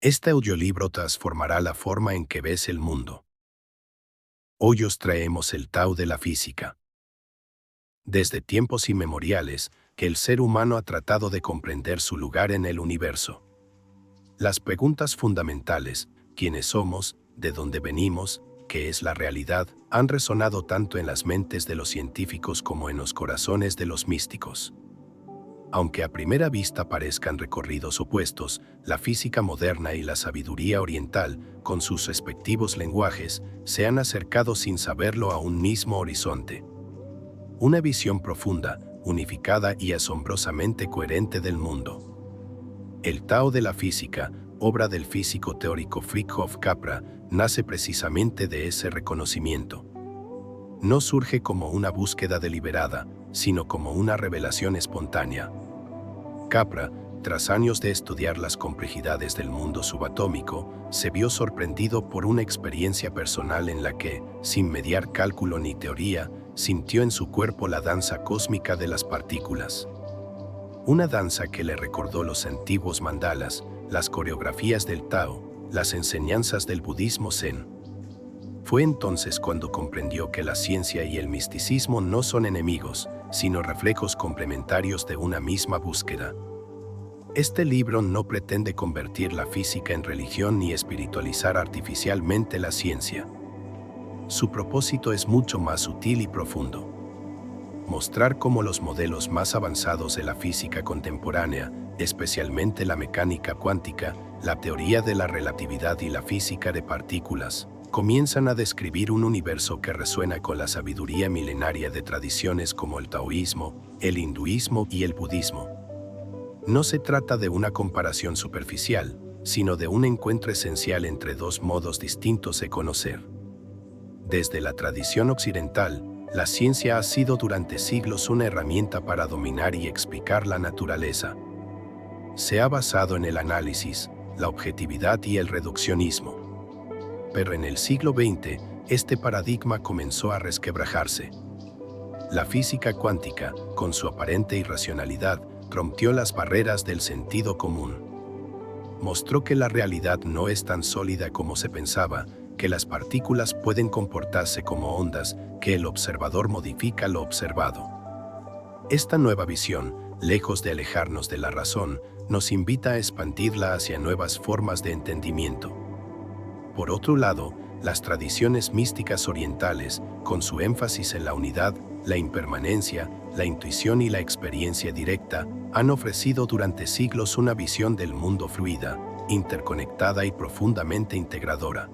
Este audiolibro transformará la forma en que ves el mundo. Hoy os traemos el Tao de la física. Desde tiempos inmemoriales, que el ser humano ha tratado de comprender su lugar en el universo. Las preguntas fundamentales, ¿quiénes somos? ¿De dónde venimos? ¿Qué es la realidad? Han resonado tanto en las mentes de los científicos como en los corazones de los místicos. Aunque a primera vista parezcan recorridos opuestos, la física moderna y la sabiduría oriental, con sus respectivos lenguajes, se han acercado sin saberlo a un mismo horizonte. Una visión profunda, unificada y asombrosamente coherente del mundo. El Tao de la física, obra del físico teórico Fritjof Capra, nace precisamente de ese reconocimiento. No surge como una búsqueda deliberada, sino como una revelación espontánea. Capra, tras años de estudiar las complejidades del mundo subatómico, se vio sorprendido por una experiencia personal en la que, sin mediar cálculo ni teoría, sintió en su cuerpo la danza cósmica de las partículas. Una danza que le recordó los antiguos mandalas, las coreografías del Tao, las enseñanzas del budismo Zen. Fue entonces cuando comprendió que la ciencia y el misticismo no son enemigos, sino reflejos complementarios de una misma búsqueda. Este libro no pretende convertir la física en religión ni espiritualizar artificialmente la ciencia. Su propósito es mucho más sutil y profundo. Mostrar cómo los modelos más avanzados de la física contemporánea, especialmente la mecánica cuántica, la teoría de la relatividad y la física de partículas, comienzan a describir un universo que resuena con la sabiduría milenaria de tradiciones como el taoísmo, el hinduismo y el budismo. No se trata de una comparación superficial, sino de un encuentro esencial entre dos modos distintos de conocer. Desde la tradición occidental, la ciencia ha sido durante siglos una herramienta para dominar y explicar la naturaleza. Se ha basado en el análisis, la objetividad y el reduccionismo. Pero en el siglo XX, este paradigma comenzó a resquebrajarse. La física cuántica, con su aparente irracionalidad, rompió las barreras del sentido común. Mostró que la realidad no es tan sólida como se pensaba, que las partículas pueden comportarse como ondas, que el observador modifica lo observado. Esta nueva visión, lejos de alejarnos de la razón, nos invita a expandirla hacia nuevas formas de entendimiento. Por otro lado, las tradiciones místicas orientales, con su énfasis en la unidad, la impermanencia, la intuición y la experiencia directa, han ofrecido durante siglos una visión del mundo fluida, interconectada y profundamente integradora.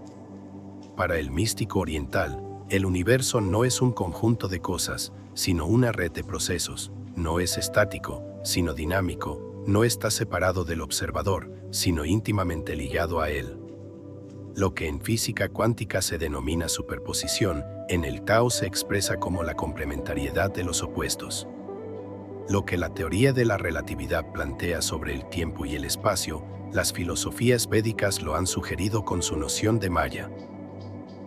Para el místico oriental, el universo no es un conjunto de cosas, sino una red de procesos. No es estático, sino dinámico. No está separado del observador, sino íntimamente ligado a él. Lo que en física cuántica se denomina superposición, en el Tao se expresa como la complementariedad de los opuestos. Lo que la teoría de la relatividad plantea sobre el tiempo y el espacio, las filosofías védicas lo han sugerido con su noción de Maya.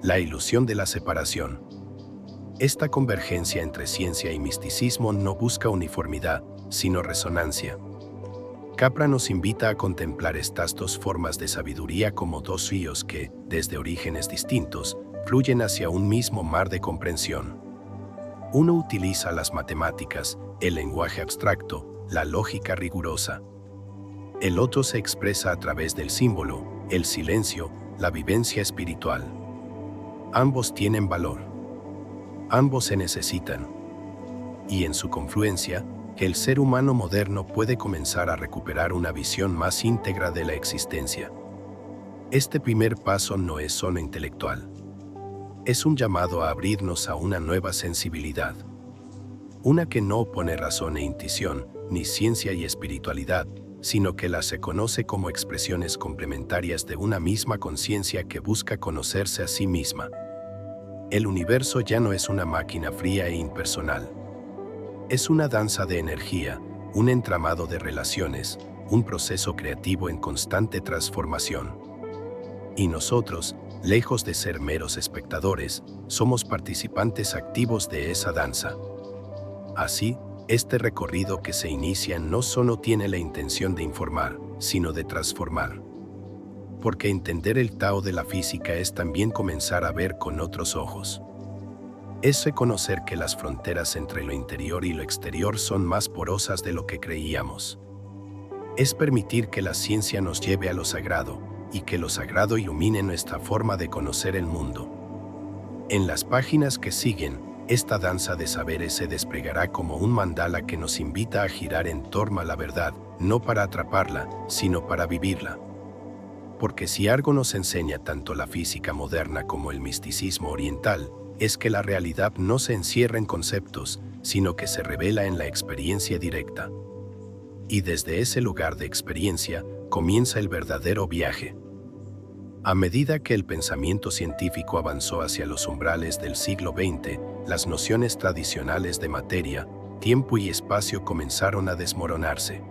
La ilusión de la separación. Esta convergencia entre ciencia y misticismo no busca uniformidad, sino resonancia. Capra nos invita a contemplar estas dos formas de sabiduría como dos ríos que, desde orígenes distintos, fluyen hacia un mismo mar de comprensión. Uno utiliza las matemáticas, el lenguaje abstracto, la lógica rigurosa. El otro se expresa a través del símbolo, el silencio, la vivencia espiritual. Ambos tienen valor. Ambos se necesitan. Y en su confluencia, el ser humano moderno puede comenzar a recuperar una visión más íntegra de la existencia. Este primer paso no es solo intelectual. Es un llamado a abrirnos a una nueva sensibilidad. Una que no opone razón e intuición, ni ciencia y espiritualidad, sino que las reconoce como expresiones complementarias de una misma conciencia que busca conocerse a sí misma. El universo ya no es una máquina fría e impersonal. Es una danza de energía, un entramado de relaciones, un proceso creativo en constante transformación. Y nosotros, lejos de ser meros espectadores, somos participantes activos de esa danza. Así, este recorrido que se inicia no solo tiene la intención de informar, sino de transformar. porque entender el Tao de la física es también comenzar a ver con otros ojos. Es reconocer que las fronteras entre lo interior y lo exterior son más porosas de lo que creíamos. Es permitir que la ciencia nos lleve a lo sagrado, y que lo sagrado ilumine nuestra forma de conocer el mundo. En las páginas que siguen, esta danza de saberes se desplegará como un mandala que nos invita a girar en torno a la verdad, no para atraparla, sino para vivirla. Porque si algo nos enseña tanto la física moderna como el misticismo oriental, es que la realidad no se encierra en conceptos, sino que se revela en la experiencia directa. Y desde ese lugar de experiencia, comienza el verdadero viaje. A medida que el pensamiento científico avanzó hacia los umbrales del siglo XX, las nociones tradicionales de materia, tiempo y espacio comenzaron a desmoronarse.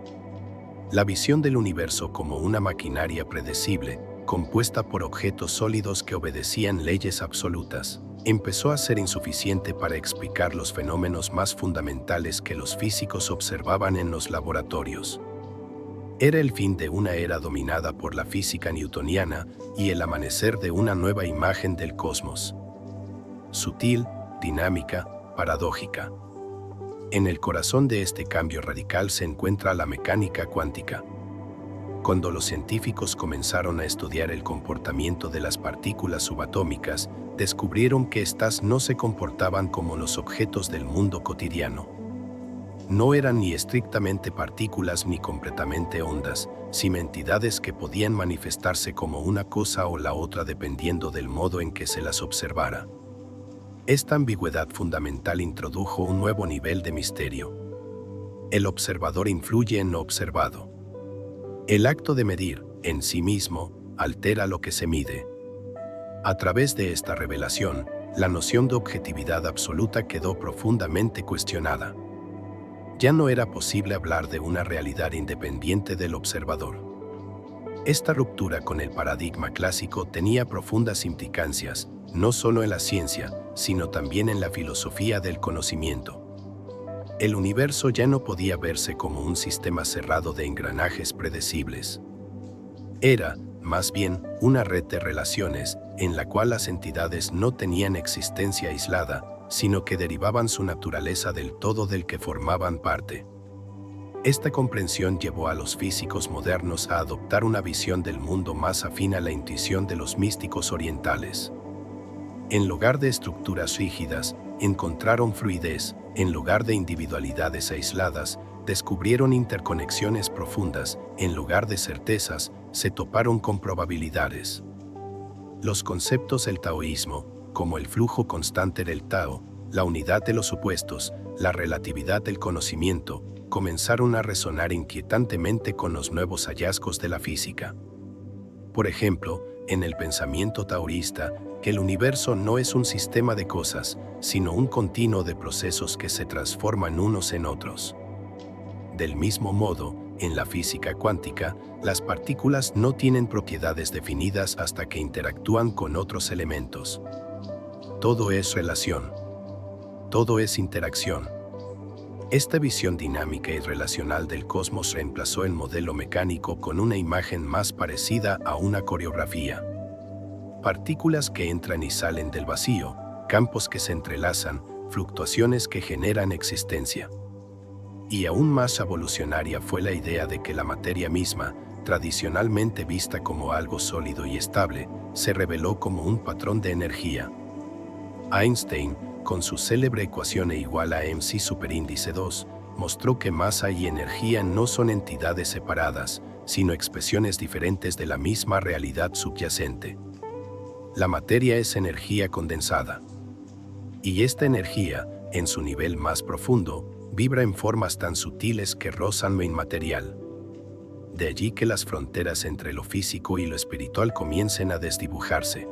La visión del universo como una maquinaria predecible, compuesta por objetos sólidos que obedecían leyes absolutas, empezó a ser insuficiente para explicar los fenómenos más fundamentales que los físicos observaban en los laboratorios. Era el fin de una era dominada por la física newtoniana y el amanecer de una nueva imagen del cosmos. Sutil, dinámica, paradójica. En el corazón de este cambio radical se encuentra la mecánica cuántica. Cuando los científicos comenzaron a estudiar el comportamiento de las partículas subatómicas, descubrieron que éstas no se comportaban como los objetos del mundo cotidiano. No eran ni estrictamente partículas ni completamente ondas, sino entidades que podían manifestarse como una cosa o la otra dependiendo del modo en que se las observara. Esta ambigüedad fundamental introdujo un nuevo nivel de misterio. El observador influye en lo observado. El acto de medir, en sí mismo, altera lo que se mide. A través de esta revelación, la noción de objetividad absoluta quedó profundamente cuestionada. Ya no era posible hablar de una realidad independiente del observador. Esta ruptura con el paradigma clásico tenía profundas implicancias, no solo en la ciencia, sino también en la filosofía del conocimiento. El universo ya no podía verse como un sistema cerrado de engranajes predecibles. Era, más bien, una red de relaciones en la cual las entidades no tenían existencia aislada, sino que derivaban su naturaleza del todo del que formaban parte. Esta comprensión llevó a los físicos modernos a adoptar una visión del mundo más afín a la intuición de los místicos orientales. En lugar de estructuras rígidas, encontraron fluidez; en lugar de individualidades aisladas, descubrieron interconexiones profundas; en lugar de certezas, se toparon con probabilidades. Los conceptos del taoísmo, como el flujo constante del Tao, la unidad de los supuestos, la relatividad del conocimiento, comenzaron a resonar inquietantemente con los nuevos hallazgos de la física. Por ejemplo, en el pensamiento taoísta, que el universo no es un sistema de cosas, sino un continuo de procesos que se transforman unos en otros. Del mismo modo, en la física cuántica, las partículas no tienen propiedades definidas hasta que interactúan con otros elementos. Todo es relación. Todo es interacción. Esta visión dinámica y relacional del cosmos reemplazó el modelo mecánico con una imagen más parecida a una coreografía. Partículas que entran y salen del vacío, campos que se entrelazan, fluctuaciones que generan existencia. Y aún más evolucionaria fue la idea de que la materia misma, tradicionalmente vista como algo sólido y estable, se reveló como un patrón de energía. Einstein, con su célebre ecuación E igual a mc superíndice 2, mostró que masa y energía no son entidades separadas, sino expresiones diferentes de la misma realidad subyacente. La materia es energía condensada. Y esta energía, en su nivel más profundo, vibra en formas tan sutiles que rozan lo inmaterial. De allí que las fronteras entre lo físico y lo espiritual comiencen a desdibujarse.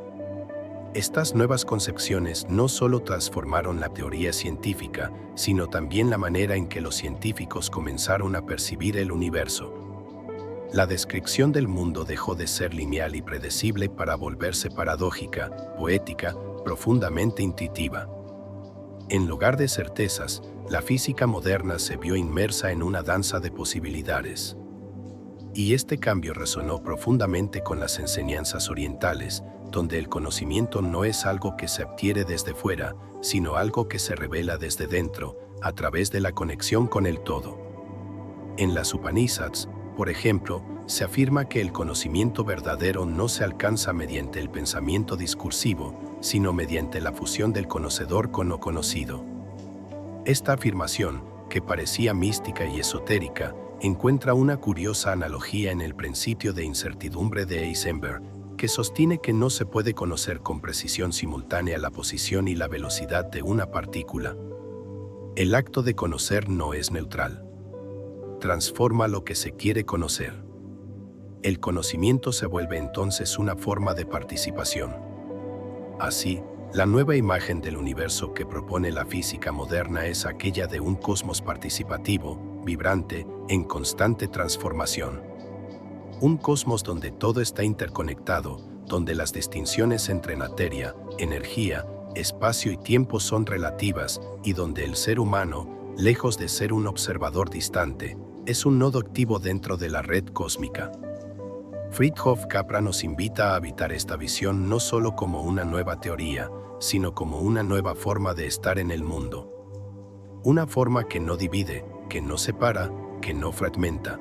Estas nuevas concepciones no solo transformaron la teoría científica, sino también la manera en que los científicos comenzaron a percibir el universo. La descripción del mundo dejó de ser lineal y predecible para volverse paradójica, poética, profundamente intuitiva. En lugar de certezas, la física moderna se vio inmersa en una danza de posibilidades. Y este cambio resonó profundamente con las enseñanzas orientales, donde el conocimiento no es algo que se adquiere desde fuera, sino algo que se revela desde dentro, a través de la conexión con el todo. En las Upanishads, por ejemplo, se afirma que el conocimiento verdadero no se alcanza mediante el pensamiento discursivo, sino mediante la fusión del conocedor con lo conocido. Esta afirmación, que parecía mística y esotérica, encuentra una curiosa analogía en el principio de incertidumbre de Heisenberg, que sostiene que no se puede conocer con precisión simultánea la posición y la velocidad de una partícula. El acto de conocer no es neutral. Transforma lo que se quiere conocer. El conocimiento se vuelve entonces una forma de participación. Así, la nueva imagen del universo que propone la física moderna es aquella de un cosmos participativo, vibrante, en constante transformación. Un cosmos donde todo está interconectado, donde las distinciones entre materia, energía, espacio y tiempo son relativas y donde el ser humano, lejos de ser un observador distante, es un nodo activo dentro de la red cósmica. Fritjof Capra nos invita a habitar esta visión no solo como una nueva teoría, sino como una nueva forma de estar en el mundo. Una forma que no divide, que no separa, que no fragmenta.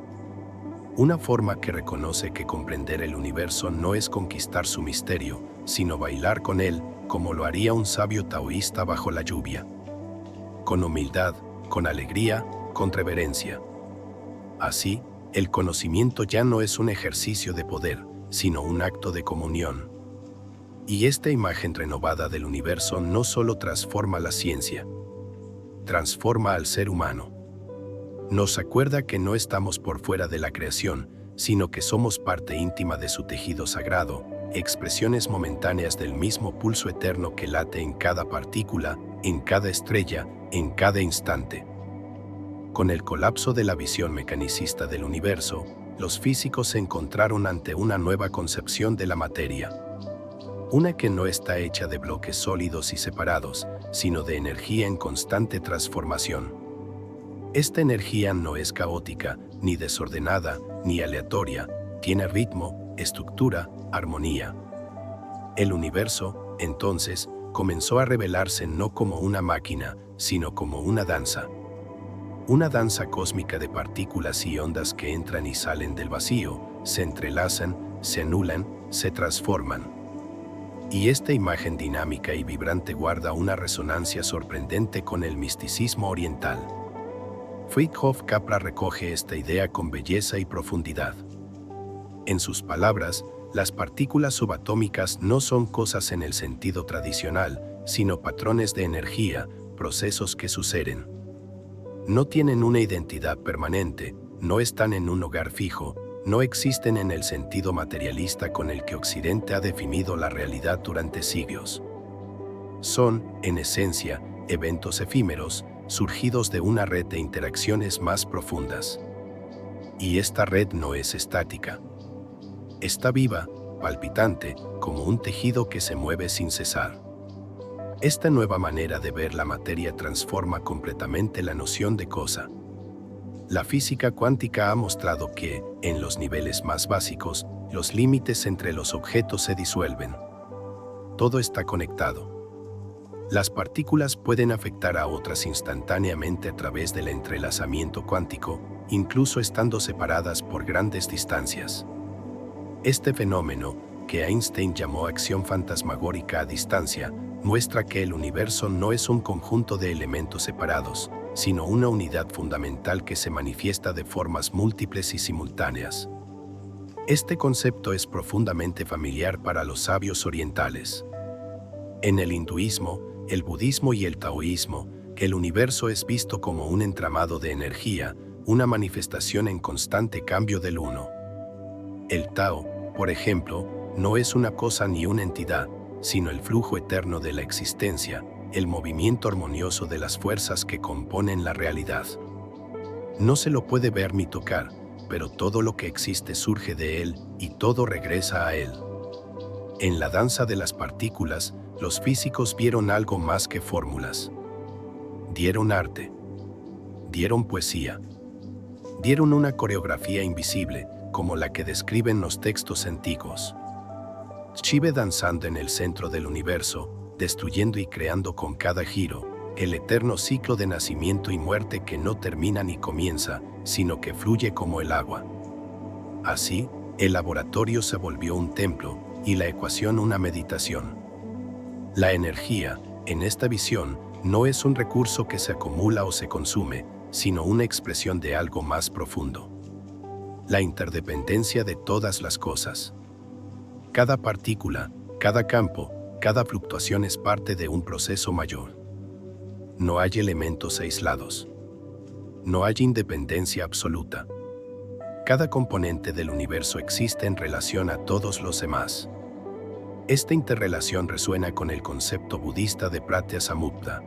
Una forma que reconoce que comprender el universo no es conquistar su misterio, sino bailar con él, como lo haría un sabio taoísta bajo la lluvia. Con humildad, con alegría, con reverencia. Así, el conocimiento ya no es un ejercicio de poder, sino un acto de comunión. Y esta imagen renovada del universo no solo transforma la ciencia, transforma al ser humano. Nos acuerda que no estamos por fuera de la creación, sino que somos parte íntima de su tejido sagrado, expresiones momentáneas del mismo pulso eterno que late en cada partícula, en cada estrella, en cada instante. Con el colapso de la visión mecanicista del universo, los físicos se encontraron ante una nueva concepción de la materia. Una que no está hecha de bloques sólidos y separados, sino de energía en constante transformación. Esta energía no es caótica, ni desordenada, ni aleatoria, tiene ritmo, estructura, armonía. El universo, entonces, comenzó a revelarse no como una máquina, sino como una danza. Una danza cósmica de partículas y ondas que entran y salen del vacío, se entrelazan, se anulan, se transforman. Y esta imagen dinámica y vibrante guarda una resonancia sorprendente con el misticismo oriental. Fritjof Capra recoge esta idea con belleza y profundidad. En sus palabras, las partículas subatómicas no son cosas en el sentido tradicional, sino patrones de energía, procesos que suceden. No tienen una identidad permanente, no están en un hogar fijo, no existen en el sentido materialista con el que Occidente ha definido la realidad durante siglos. Son, en esencia, eventos efímeros, surgidos de una red de interacciones más profundas. Y esta red no es estática. Está viva, palpitante, como un tejido que se mueve sin cesar. Esta nueva manera de ver la materia transforma completamente la noción de cosa. La física cuántica ha mostrado que, en los niveles más básicos, los límites entre los objetos se disuelven. Todo está conectado. Las partículas pueden afectar a otras instantáneamente a través del entrelazamiento cuántico, incluso estando separadas por grandes distancias. Este fenómeno, que Einstein llamó acción fantasmagórica a distancia, muestra que el universo no es un conjunto de elementos separados, sino una unidad fundamental que se manifiesta de formas múltiples y simultáneas. Este concepto es profundamente familiar para los sabios orientales. En el hinduismo, el budismo y el taoísmo, el universo es visto como un entramado de energía, una manifestación en constante cambio del uno. El Tao, por ejemplo, no es una cosa ni una entidad, sino el flujo eterno de la existencia, el movimiento armonioso de las fuerzas que componen la realidad. No se lo puede ver ni tocar, pero todo lo que existe surge de él y todo regresa a él. En la danza de las partículas, los físicos vieron algo más que fórmulas. Dieron arte. Dieron poesía. Dieron una coreografía invisible, como la que describen los textos antiguos. Shiva danzando en el centro del universo, destruyendo y creando con cada giro, el eterno ciclo de nacimiento y muerte que no termina ni comienza, sino que fluye como el agua. Así, el laboratorio se volvió un templo y la ecuación una meditación. La energía, en esta visión, no es un recurso que se acumula o se consume, sino una expresión de algo más profundo. La interdependencia de todas las cosas. Cada partícula, cada campo, cada fluctuación es parte de un proceso mayor. No hay elementos aislados. No hay independencia absoluta. Cada componente del universo existe en relación a todos los demás. Esta interrelación resuena con el concepto budista de Pratyasamutta,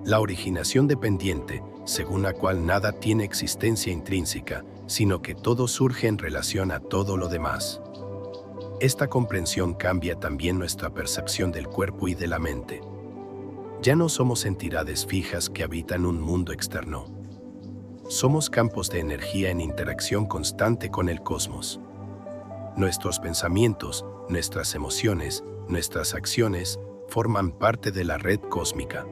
la originación dependiente, según la cual nada tiene existencia intrínseca, sino que todo surge en relación a todo lo demás. Esta comprensión cambia también nuestra percepción del cuerpo y de la mente. Ya no somos entidades fijas que habitan un mundo externo. Somos campos de energía en interacción constante con el cosmos. Nuestros pensamientos, nuestras emociones, nuestras acciones, forman parte de la red cósmica.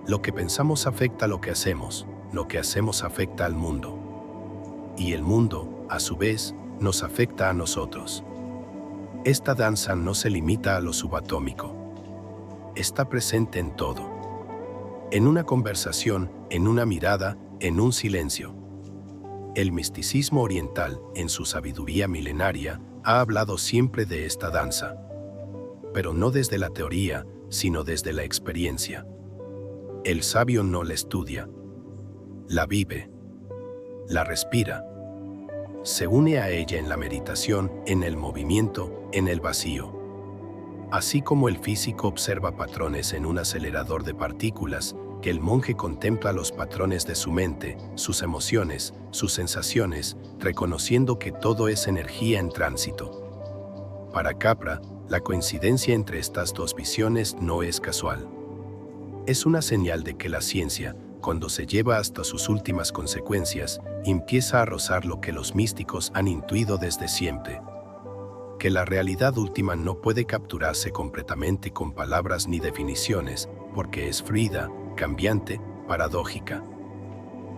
Lo que pensamos afecta lo que hacemos afecta al mundo. Y el mundo, a su vez, nos afecta a nosotros. Esta danza no se limita a lo subatómico. Está presente en todo. En una conversación, en una mirada, en un silencio. El misticismo oriental, en su sabiduría milenaria, ha hablado siempre de esta danza. Pero no desde la teoría, sino desde la experiencia. El sabio no la estudia, la vive, la respira. Se une a ella en la meditación, en el movimiento, en el vacío. Así como el físico observa patrones en un acelerador de partículas, que el monje contempla los patrones de su mente, sus emociones, sus sensaciones, reconociendo que todo es energía en tránsito. Para Capra, la coincidencia entre estas dos visiones no es casual. Es una señal de que la ciencia, cuando se lleva hasta sus últimas consecuencias, empieza a rozar lo que los místicos han intuido desde siempre. Que la realidad última no puede capturarse completamente con palabras ni definiciones, porque es fluida, cambiante, paradójica.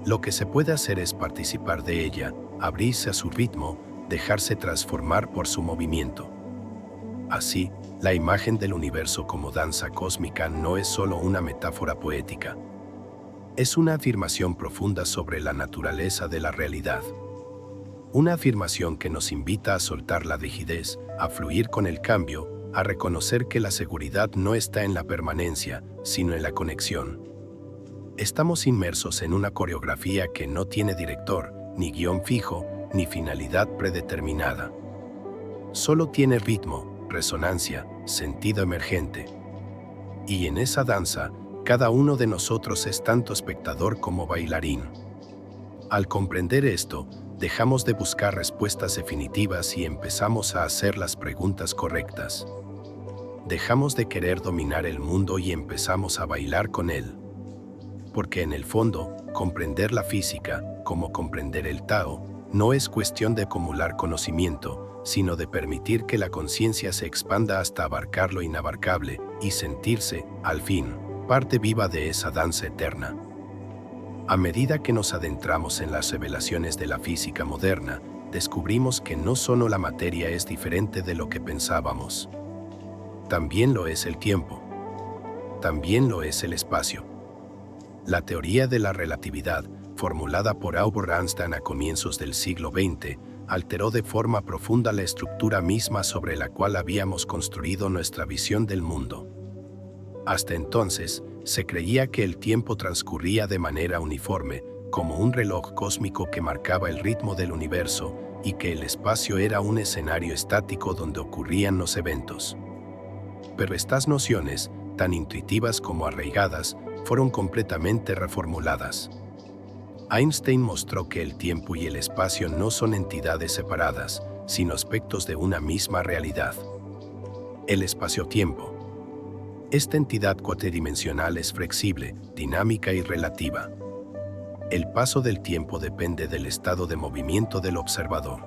Lo que se puede hacer es participar de ella, abrirse a su ritmo, dejarse transformar por su movimiento. Así, la imagen del universo como danza cósmica no es solo una metáfora poética. Es una afirmación profunda sobre la naturaleza de la realidad. Una afirmación que nos invita a soltar la rigidez, a fluir con el cambio, a reconocer que la seguridad no está en la permanencia, sino en la conexión. Estamos inmersos en una coreografía que no tiene director, ni guión fijo, ni finalidad predeterminada. Solo tiene ritmo, resonancia, sentido emergente. Y en esa danza, cada uno de nosotros es tanto espectador como bailarín. Al comprender esto, dejamos de buscar respuestas definitivas y empezamos a hacer las preguntas correctas. Dejamos de querer dominar el mundo y empezamos a bailar con él. Porque en el fondo, comprender la física, como comprender el Tao, no es cuestión de acumular conocimiento, sino de permitir que la conciencia se expanda hasta abarcar lo inabarcable y sentirse, al fin, parte viva de esa danza eterna. A medida que nos adentramos en las revelaciones de la física moderna, descubrimos que no solo la materia es diferente de lo que pensábamos. También lo es el tiempo. También lo es el espacio. La teoría de la relatividad, formulada por Albert Einstein a comienzos del siglo XX, alteró de forma profunda la estructura misma sobre la cual habíamos construido nuestra visión del mundo. Hasta entonces, se creía que el tiempo transcurría de manera uniforme, como un reloj cósmico que marcaba el ritmo del universo, y que el espacio era un escenario estático donde ocurrían los eventos. Pero estas nociones, tan intuitivas como arraigadas, fueron completamente reformuladas. Einstein mostró que el tiempo y el espacio no son entidades separadas, sino aspectos de una misma realidad. El espacio-tiempo. Esta entidad cuatridimensional es flexible, dinámica y relativa. El paso del tiempo depende del estado de movimiento del observador.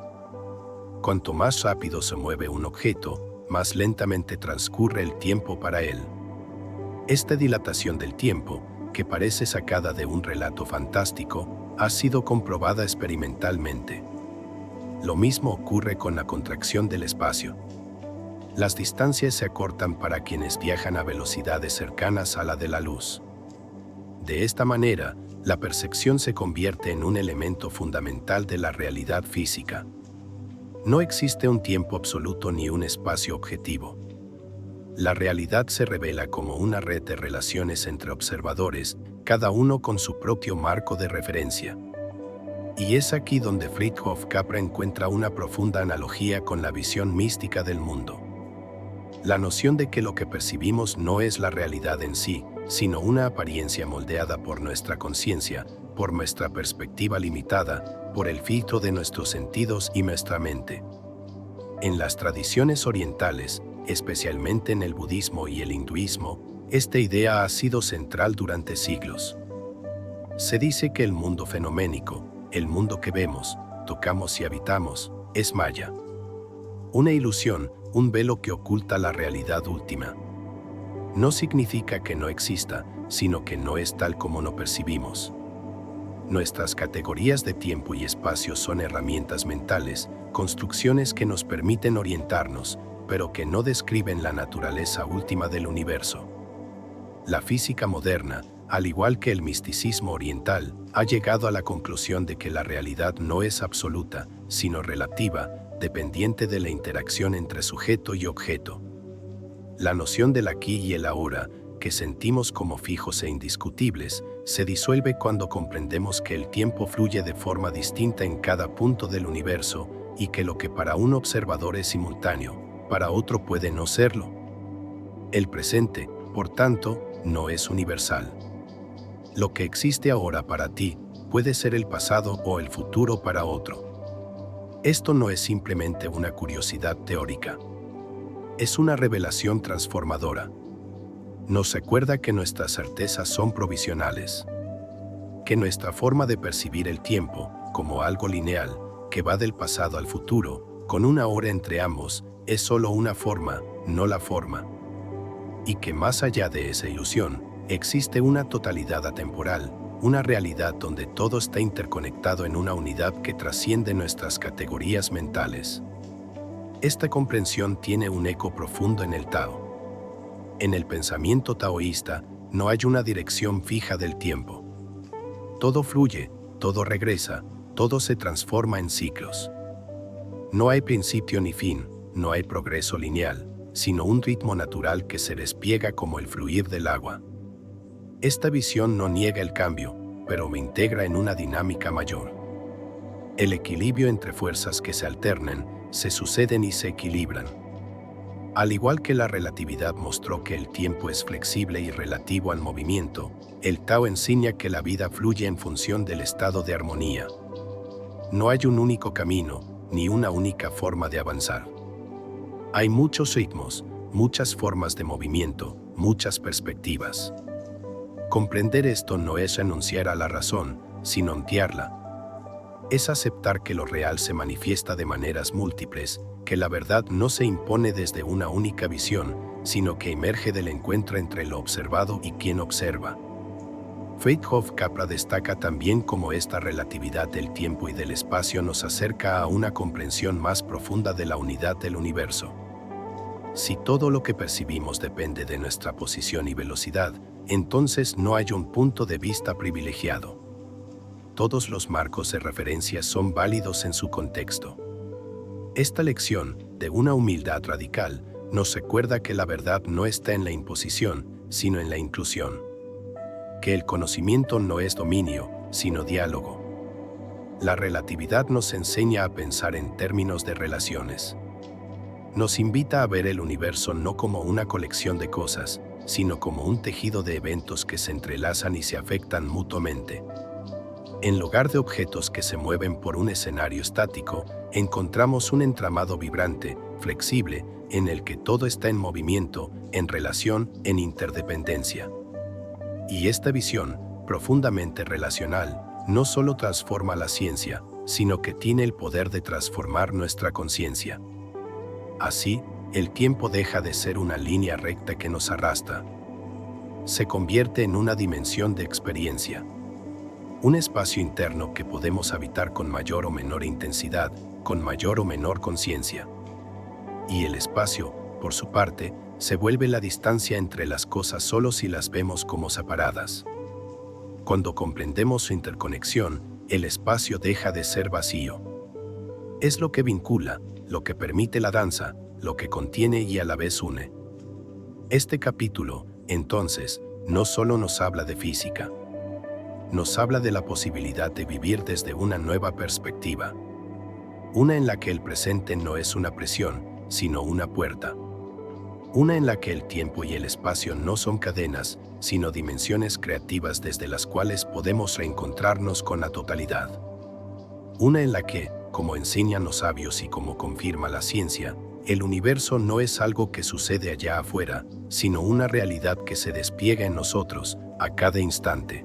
Cuanto más rápido se mueve un objeto, más lentamente transcurre el tiempo para él. Esta dilatación del tiempo, que parece sacada de un relato fantástico, ha sido comprobada experimentalmente. Lo mismo ocurre con la contracción del espacio. Las distancias se acortan para quienes viajan a velocidades cercanas a la de la luz. De esta manera, la percepción se convierte en un elemento fundamental de la realidad física. No existe un tiempo absoluto ni un espacio objetivo. La realidad se revela como una red de relaciones entre observadores, cada uno con su propio marco de referencia. Y es aquí donde Fritjof Capra encuentra una profunda analogía con la visión mística del mundo. La noción de que lo que percibimos no es la realidad en sí, sino una apariencia moldeada por nuestra conciencia, por nuestra perspectiva limitada, por el filtro de nuestros sentidos y nuestra mente. En las tradiciones orientales, especialmente en el budismo y el hinduismo, esta idea ha sido central durante siglos. Se dice que el mundo fenoménico, el mundo que vemos, tocamos y habitamos, es maya. Una ilusión, un velo que oculta la realidad última. No significa que no exista, sino que no es tal como lo percibimos. Nuestras categorías de tiempo y espacio son herramientas mentales, construcciones que nos permiten orientarnos, pero que no describen la naturaleza última del universo. La física moderna, al igual que el misticismo oriental, ha llegado a la conclusión de que la realidad no es absoluta, sino relativa, dependiente de la interacción entre sujeto y objeto. La noción del aquí y el ahora, que sentimos como fijos e indiscutibles, se disuelve cuando comprendemos que el tiempo fluye de forma distinta en cada punto del universo y que lo que para un observador es simultáneo, para otro puede no serlo. El presente, por tanto, no es universal. Lo que existe ahora para ti puede ser el pasado o el futuro para otro. Esto no es simplemente una curiosidad teórica. Es una revelación transformadora. Nos recuerda que nuestras certezas son provisionales, que nuestra forma de percibir el tiempo, como algo lineal, que va del pasado al futuro, con una hora entre ambos, es solo una forma, no la forma. Y que más allá de esa ilusión, existe una totalidad atemporal, una realidad donde todo está interconectado en una unidad que trasciende nuestras categorías mentales. Esta comprensión tiene un eco profundo en el Tao. En el pensamiento taoísta, no hay una dirección fija del tiempo. Todo fluye, todo regresa, todo se transforma en ciclos. No hay principio ni fin, no hay progreso lineal, sino un ritmo natural que se despliega como el fluir del agua. Esta visión no niega el cambio, pero lo integra en una dinámica mayor. El equilibrio entre fuerzas que se alternan, se suceden y se equilibran. Al igual que la relatividad mostró que el tiempo es flexible y relativo al movimiento, el Tao enseña que la vida fluye en función del estado de armonía. No hay un único camino, ni una única forma de avanzar. Hay muchos ritmos, muchas formas de movimiento, muchas perspectivas. Comprender esto no es renunciar a la razón, sino ampliarla. Es aceptar que lo real se manifiesta de maneras múltiples, que la verdad no se impone desde una única visión, sino que emerge del encuentro entre lo observado y quien observa. Fritjof Capra destaca también cómo esta relatividad del tiempo y del espacio nos acerca a una comprensión más profunda de la unidad del universo. Si todo lo que percibimos depende de nuestra posición y velocidad, entonces no hay un punto de vista privilegiado. Todos los marcos de referencia son válidos en su contexto. Esta lección, de una humildad radical, nos recuerda que la verdad no está en la imposición, sino en la inclusión. Que el conocimiento no es dominio, sino diálogo. La relatividad nos enseña a pensar en términos de relaciones. Nos invita a ver el universo no como una colección de cosas, sino como un tejido de eventos que se entrelazan y se afectan mutuamente. En lugar de objetos que se mueven por un escenario estático, encontramos un entramado vibrante, flexible, en el que todo está en movimiento, en relación, en interdependencia. Y esta visión, profundamente relacional, no solo transforma la ciencia, sino que tiene el poder de transformar nuestra conciencia. Así, el tiempo deja de ser una línea recta que nos arrastra. Se convierte en una dimensión de experiencia. Un espacio interno que podemos habitar con mayor o menor intensidad, con mayor o menor conciencia. Y el espacio, por su parte, se vuelve la distancia entre las cosas solo si las vemos como separadas. Cuando comprendemos su interconexión, el espacio deja de ser vacío. Es lo que vincula, lo que permite la danza, lo que contiene y a la vez une. Este capítulo, entonces, no solo nos habla de física. Nos habla de la posibilidad de vivir desde una nueva perspectiva. Una en la que el presente no es una prisión, sino una puerta. Una en la que el tiempo y el espacio no son cadenas, sino dimensiones creativas desde las cuales podemos reencontrarnos con la totalidad. Una en la que, como enseñan los sabios y como confirma la ciencia, el universo no es algo que sucede allá afuera, sino una realidad que se despliega en nosotros, a cada instante.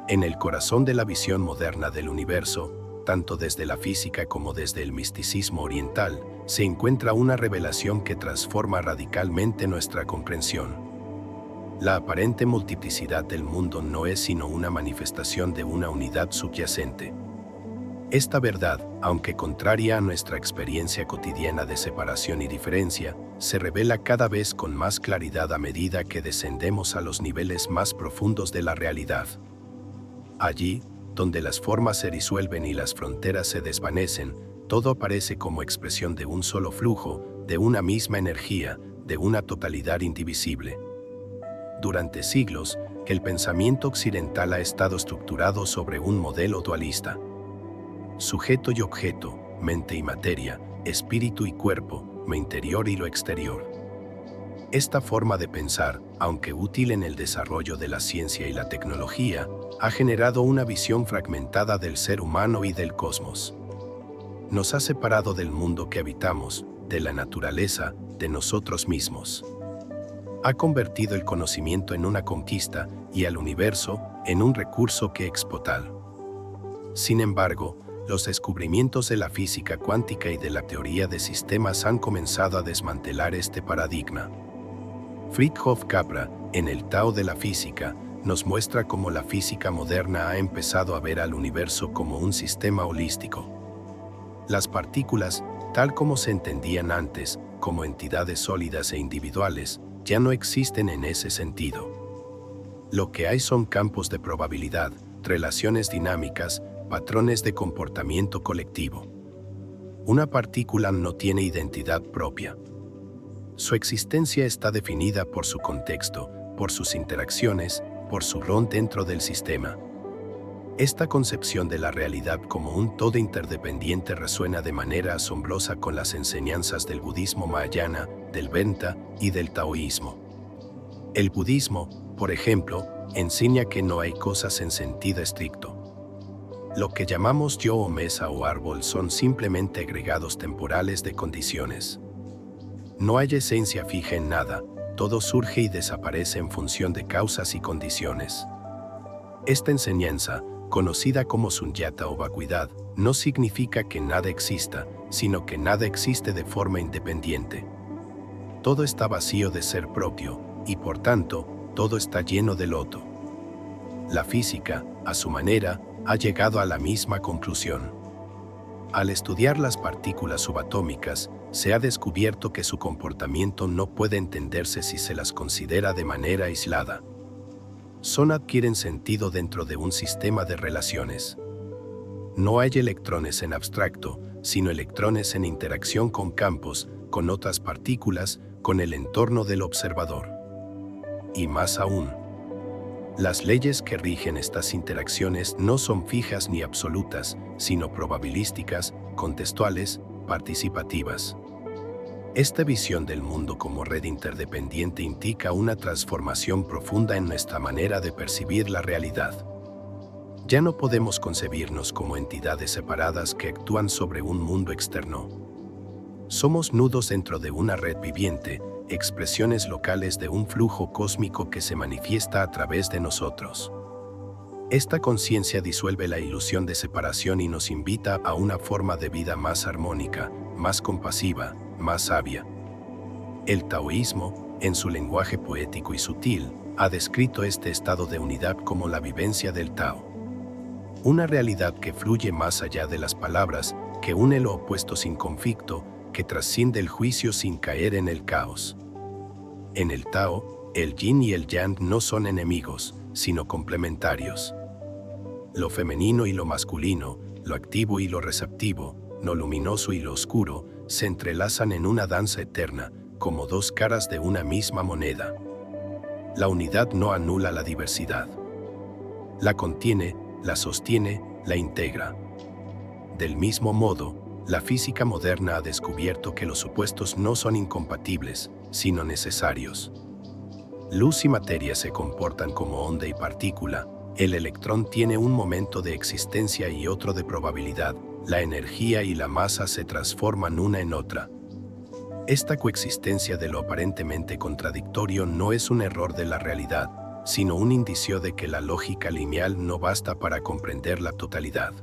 En el corazón de la visión moderna del universo, tanto desde la física como desde el misticismo oriental, se encuentra una revelación que transforma radicalmente nuestra comprensión. La aparente multiplicidad del mundo no es sino una manifestación de una unidad subyacente. Esta verdad, aunque contraria a nuestra experiencia cotidiana de separación y diferencia, se revela cada vez con más claridad a medida que descendemos a los niveles más profundos de la realidad. Allí, donde las formas se disuelven y las fronteras se desvanecen, todo aparece como expresión de un solo flujo, de una misma energía, de una totalidad indivisible. Durante siglos, el pensamiento occidental ha estado estructurado sobre un modelo dualista. Sujeto y objeto, mente y materia, espíritu y cuerpo, lo interior y lo exterior. Esta forma de pensar, aunque útil en el desarrollo de la ciencia y la tecnología, ha generado una visión fragmentada del ser humano y del cosmos. Nos ha separado del mundo que habitamos, de la naturaleza, de nosotros mismos. Ha convertido el conocimiento en una conquista y al universo en un recurso que explotar. Sin embargo, los descubrimientos de la física cuántica y de la teoría de sistemas han comenzado a desmantelar este paradigma. Fritjof Capra, en el Tao de la física, nos muestra cómo la física moderna ha empezado a ver al universo como un sistema holístico. Las partículas, tal como se entendían antes, como entidades sólidas e individuales, ya no existen en ese sentido. Lo que hay son campos de probabilidad, relaciones dinámicas, patrones de comportamiento colectivo. Una partícula no tiene identidad propia. Su existencia está definida por su contexto, por sus interacciones, por su rol dentro del sistema. Esta concepción de la realidad como un todo interdependiente resuena de manera asombrosa con las enseñanzas del budismo mahayana, del Vedanta y del taoísmo. El budismo, por ejemplo, enseña que no hay cosas en sentido estricto. Lo que llamamos yo o mesa o árbol son simplemente agregados temporales de condiciones. No hay esencia fija en nada, todo surge y desaparece en función de causas y condiciones. Esta enseñanza, conocida como sunyata o vacuidad, no significa que nada exista, sino que nada existe de forma independiente. Todo está vacío de ser propio, y por tanto, todo está lleno de loto. La física, a su manera, ha llegado a la misma conclusión. Al estudiar las partículas subatómicas, se ha descubierto que su comportamiento no puede entenderse si se las considera de manera aislada. Adquieren sentido dentro de un sistema de relaciones. No hay electrones en abstracto, sino electrones en interacción con campos, con otras partículas, con el entorno del observador. Y más aún, las leyes que rigen estas interacciones no son fijas ni absolutas, sino probabilísticas, contextuales, participativas. Esta visión del mundo como red interdependiente implica una transformación profunda en nuestra manera de percibir la realidad. Ya no podemos concebirnos como entidades separadas que actúan sobre un mundo externo. Somos nudos dentro de una red viviente, expresiones locales de un flujo cósmico que se manifiesta a través de nosotros. Esta conciencia disuelve la ilusión de separación y nos invita a una forma de vida más armónica, más compasiva, más sabia. El taoísmo, en su lenguaje poético y sutil, ha descrito este estado de unidad como la vivencia del Tao. Una realidad que fluye más allá de las palabras, que une lo opuesto sin conflicto, que trasciende el juicio sin caer en el caos. En el Tao, el yin y el yang no son enemigos, sino complementarios. Lo femenino y lo masculino, lo activo y lo receptivo, lo luminoso y lo oscuro, se entrelazan en una danza eterna, como dos caras de una misma moneda. La unidad no anula la diversidad. La contiene, la sostiene, la integra. Del mismo modo, la física moderna ha descubierto que los opuestos no son incompatibles, sino necesarios. Luz y materia se comportan como onda y partícula. El electrón tiene un momento de existencia y otro de probabilidad. La energía y la masa se transforman una en otra. Esta coexistencia de lo aparentemente contradictorio no es un error de la realidad, sino un indicio de que la lógica lineal no basta para comprender la totalidad.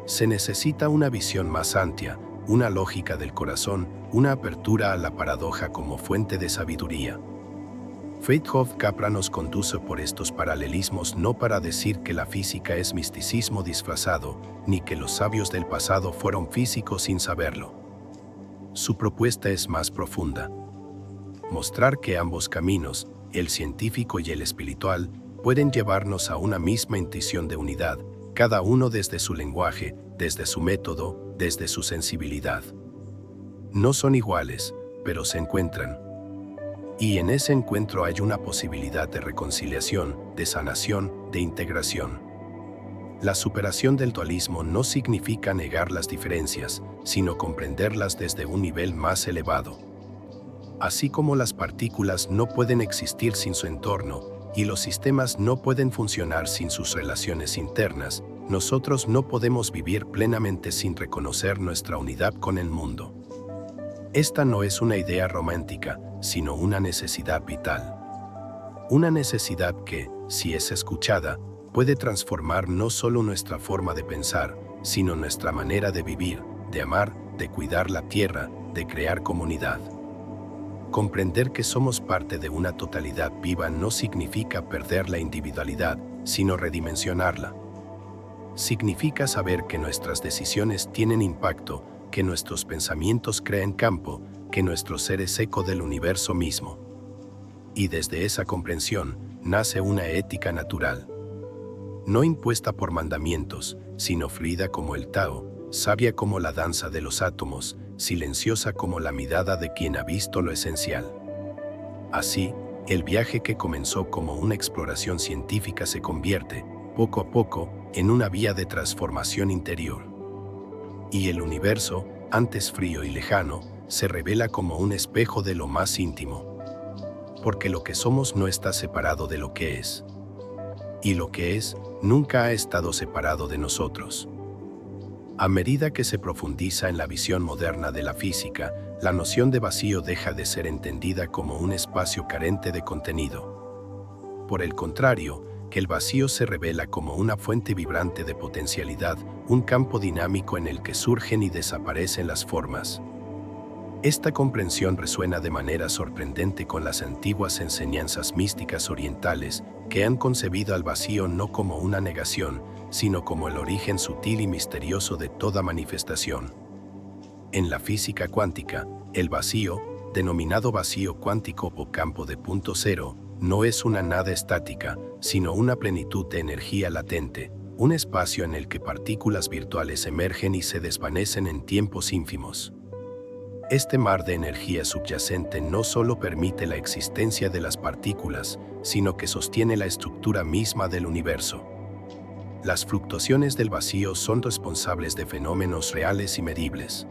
Se necesita una visión más amplia, una lógica del corazón, una apertura a la paradoja como fuente de sabiduría. Frithjof Capra nos conduce por estos paralelismos no para decir que la física es misticismo disfrazado, ni que los sabios del pasado fueron físicos sin saberlo. Su propuesta es más profunda. Mostrar que ambos caminos, el científico y el espiritual, pueden llevarnos a una misma intuición de unidad, cada uno desde su lenguaje, desde su método, desde su sensibilidad. No son iguales, pero se encuentran. Y en ese encuentro hay una posibilidad de reconciliación, de sanación, de integración. La superación del dualismo no significa negar las diferencias, sino comprenderlas desde un nivel más elevado. Así como las partículas no pueden existir sin su entorno, y los sistemas no pueden funcionar sin sus relaciones internas, nosotros no podemos vivir plenamente sin reconocer nuestra unidad con el mundo. Esta no es una idea romántica, sino una necesidad vital. Una necesidad que, si es escuchada, puede transformar no solo nuestra forma de pensar, sino nuestra manera de vivir, de amar, de cuidar la tierra, de crear comunidad. Comprender que somos parte de una totalidad viva no significa perder la individualidad, sino redimensionarla. Significa saber que nuestras decisiones tienen impacto, que nuestros pensamientos crean campo, que nuestro ser es eco del universo mismo. Y desde esa comprensión nace una ética natural. No impuesta por mandamientos, sino fluida como el Tao, sabia como la danza de los átomos, silenciosa como la mirada de quien ha visto lo esencial. Así, el viaje que comenzó como una exploración científica se convierte, poco a poco, en una vía de transformación interior. Y el universo, antes frío y lejano, se revela como un espejo de lo más íntimo. Porque lo que somos no está separado de lo que es. Y lo que es, nunca ha estado separado de nosotros. A medida que se profundiza en la visión moderna de la física, la noción de vacío deja de ser entendida como un espacio carente de contenido. Por el contrario, que el vacío se revela como una fuente vibrante de potencialidad, un campo dinámico en el que surgen y desaparecen las formas. Esta comprensión resuena de manera sorprendente con las antiguas enseñanzas místicas orientales, que han concebido al vacío no como una negación, sino como el origen sutil y misterioso de toda manifestación. En la física cuántica, el vacío, denominado vacío cuántico o campo de punto cero, no es una nada estática, sino una plenitud de energía latente, un espacio en el que partículas virtuales emergen y se desvanecen en tiempos ínfimos. Este mar de energía subyacente no solo permite la existencia de las partículas, sino que sostiene la estructura misma del universo. Las fluctuaciones del vacío son responsables de fenómenos reales y medibles.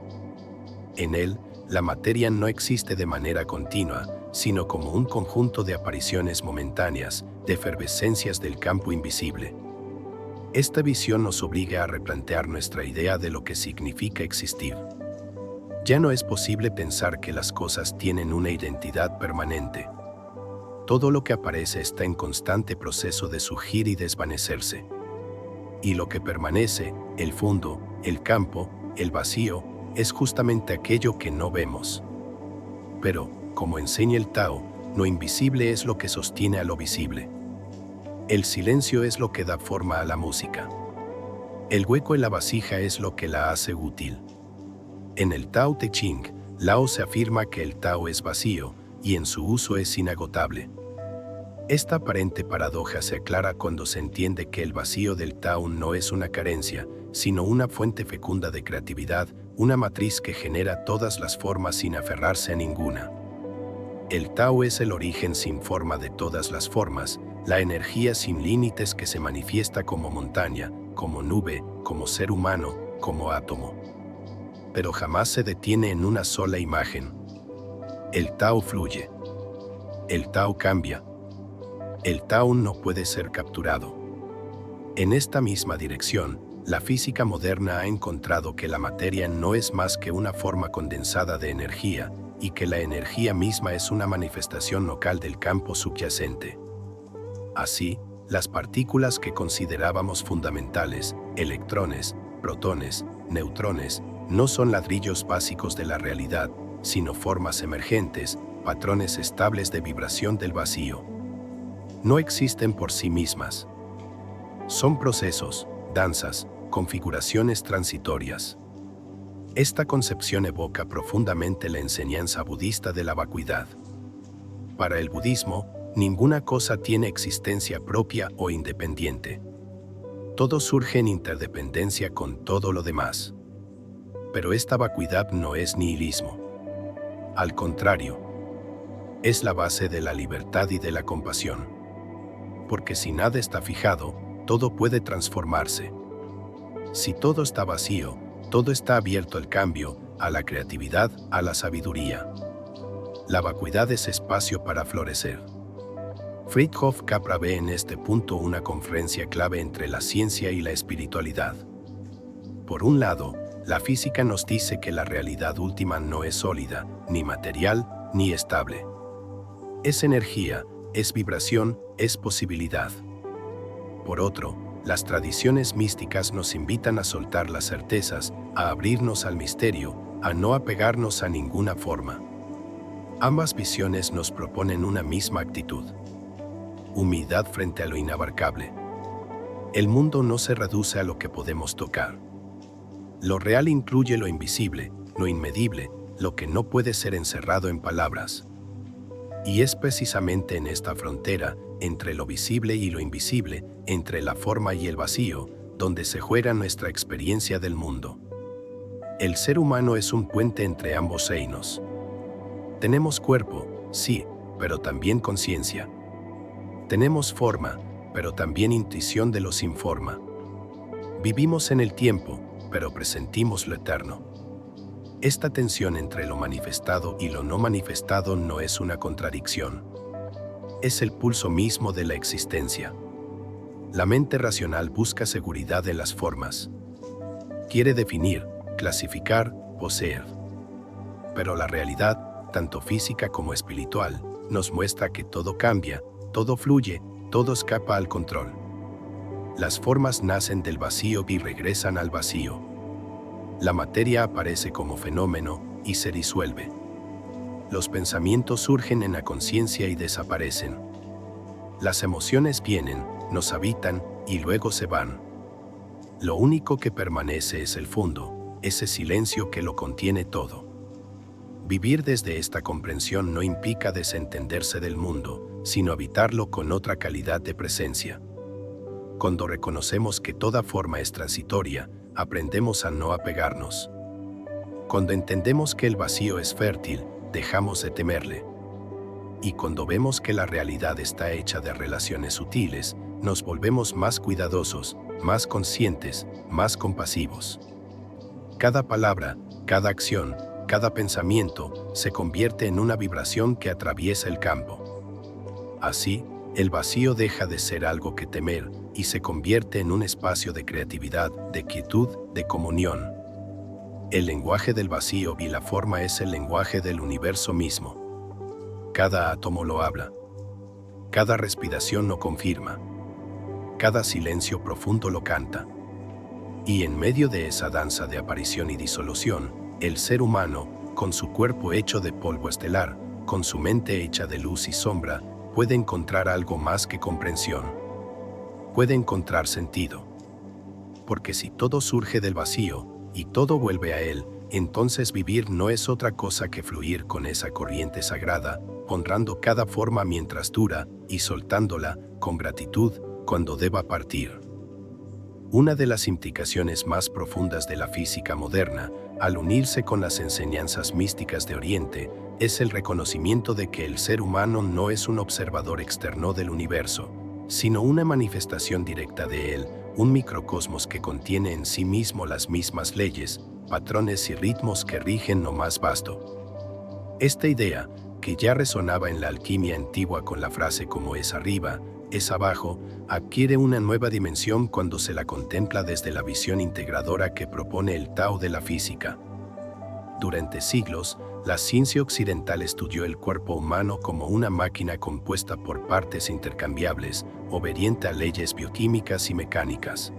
En él, la materia no existe de manera continua, sino como un conjunto de apariciones momentáneas, de efervescencias del campo invisible. Esta visión nos obliga a replantear nuestra idea de lo que significa existir. Ya no es posible pensar que las cosas tienen una identidad permanente. Todo lo que aparece está en constante proceso de surgir y desvanecerse. Y lo que permanece, el fondo, el campo, el vacío, es justamente aquello que no vemos. Pero, como enseña el Tao, lo invisible es lo que sostiene a lo visible. El silencio es lo que da forma a la música. El hueco en la vasija es lo que la hace útil. En el Tao Te Ching, Lao se afirma que el Tao es vacío y en su uso es inagotable. Esta aparente paradoja se aclara cuando se entiende que el vacío del Tao no es una carencia, sino una fuente fecunda de creatividad, una matriz que genera todas las formas sin aferrarse a ninguna. El Tao es el origen sin forma de todas las formas, la energía sin límites que se manifiesta como montaña, como nube, como ser humano, como átomo. Pero jamás se detiene en una sola imagen. El Tao fluye. El Tao cambia. El Tao no puede ser capturado. En esta misma dirección, la física moderna ha encontrado que la materia no es más que una forma condensada de energía y que la energía misma es una manifestación local del campo subyacente. Así, las partículas que considerábamos fundamentales, electrones, protones, neutrones, no son ladrillos básicos de la realidad, sino formas emergentes, patrones estables de vibración del vacío. No existen por sí mismas. Son procesos, danzas, configuraciones transitorias. Esta concepción evoca profundamente la enseñanza budista de la vacuidad. Para el budismo, ninguna cosa tiene existencia propia o independiente. Todo surge en interdependencia con todo lo demás. Pero esta vacuidad no es nihilismo. Al contrario, es la base de la libertad y de la compasión. Porque si nada está fijado, todo puede transformarse. Si todo está vacío, todo está abierto al cambio, a la creatividad, a la sabiduría. La vacuidad es espacio para florecer. Fritjof Capra ve en este punto una conferencia clave entre la ciencia y la espiritualidad. Por un lado, la física nos dice que la realidad última no es sólida, ni material, ni estable. Es energía, es vibración, es posibilidad. Por otro, las tradiciones místicas nos invitan a soltar las certezas, a abrirnos al misterio, a no apegarnos a ninguna forma. Ambas visiones nos proponen una misma actitud. Humildad frente a lo inabarcable. El mundo no se reduce a lo que podemos tocar. Lo real incluye lo invisible, lo inmedible, lo que no puede ser encerrado en palabras. Y es precisamente en esta frontera, entre lo visible y lo invisible, entre la forma y el vacío, donde se juega nuestra experiencia del mundo. El ser humano es un puente entre ambos reinos. Tenemos cuerpo, sí, pero también conciencia. Tenemos forma, pero también intuición de lo sin forma. Vivimos en el tiempo, pero presentimos lo eterno. Esta tensión entre lo manifestado y lo no manifestado no es una contradicción. Es el pulso mismo de la existencia. La mente racional busca seguridad en las formas. Quiere definir, clasificar, poseer. Pero la realidad, tanto física como espiritual, nos muestra que todo cambia, todo fluye, todo escapa al control. Las formas nacen del vacío y regresan al vacío. La materia aparece como fenómeno y se disuelve. Los pensamientos surgen en la conciencia y desaparecen. Las emociones vienen, nos habitan y luego se van. Lo único que permanece es el fondo, ese silencio que lo contiene todo. Vivir desde esta comprensión no implica desentenderse del mundo, sino habitarlo con otra calidad de presencia. Cuando reconocemos que toda forma es transitoria, aprendemos a no apegarnos. Cuando entendemos que el vacío es fértil, dejamos de temerle. Y cuando vemos que la realidad está hecha de relaciones sutiles, nos volvemos más cuidadosos, más conscientes, más compasivos. Cada palabra, cada acción, cada pensamiento se convierte en una vibración que atraviesa el campo. Así, el vacío deja de ser algo que temer y se convierte en un espacio de creatividad, de quietud, de comunión. El lenguaje del vacío y la forma es el lenguaje del universo mismo. Cada átomo lo habla. Cada respiración lo confirma. Cada silencio profundo lo canta. Y en medio de esa danza de aparición y disolución, el ser humano, con su cuerpo hecho de polvo estelar, con su mente hecha de luz y sombra, puede encontrar algo más que comprensión. Puede encontrar sentido. Porque si todo surge del vacío, y todo vuelve a él, entonces vivir no es otra cosa que fluir con esa corriente sagrada, honrando cada forma mientras dura, y soltándola, con gratitud, cuando deba partir. Una de las implicaciones más profundas de la física moderna, al unirse con las enseñanzas místicas de Oriente, es el reconocimiento de que el ser humano no es un observador externo del universo, sino una manifestación directa de él, un microcosmos que contiene en sí mismo las mismas leyes, patrones y ritmos que rigen lo más vasto. Esta idea, que ya resonaba en la alquimia antigua con la frase como es arriba, es abajo, adquiere una nueva dimensión cuando se la contempla desde la visión integradora que propone el Tao de la física. Durante siglos, la ciencia occidental estudió el cuerpo humano como una máquina compuesta por partes intercambiables, obediente a leyes bioquímicas y mecánicas.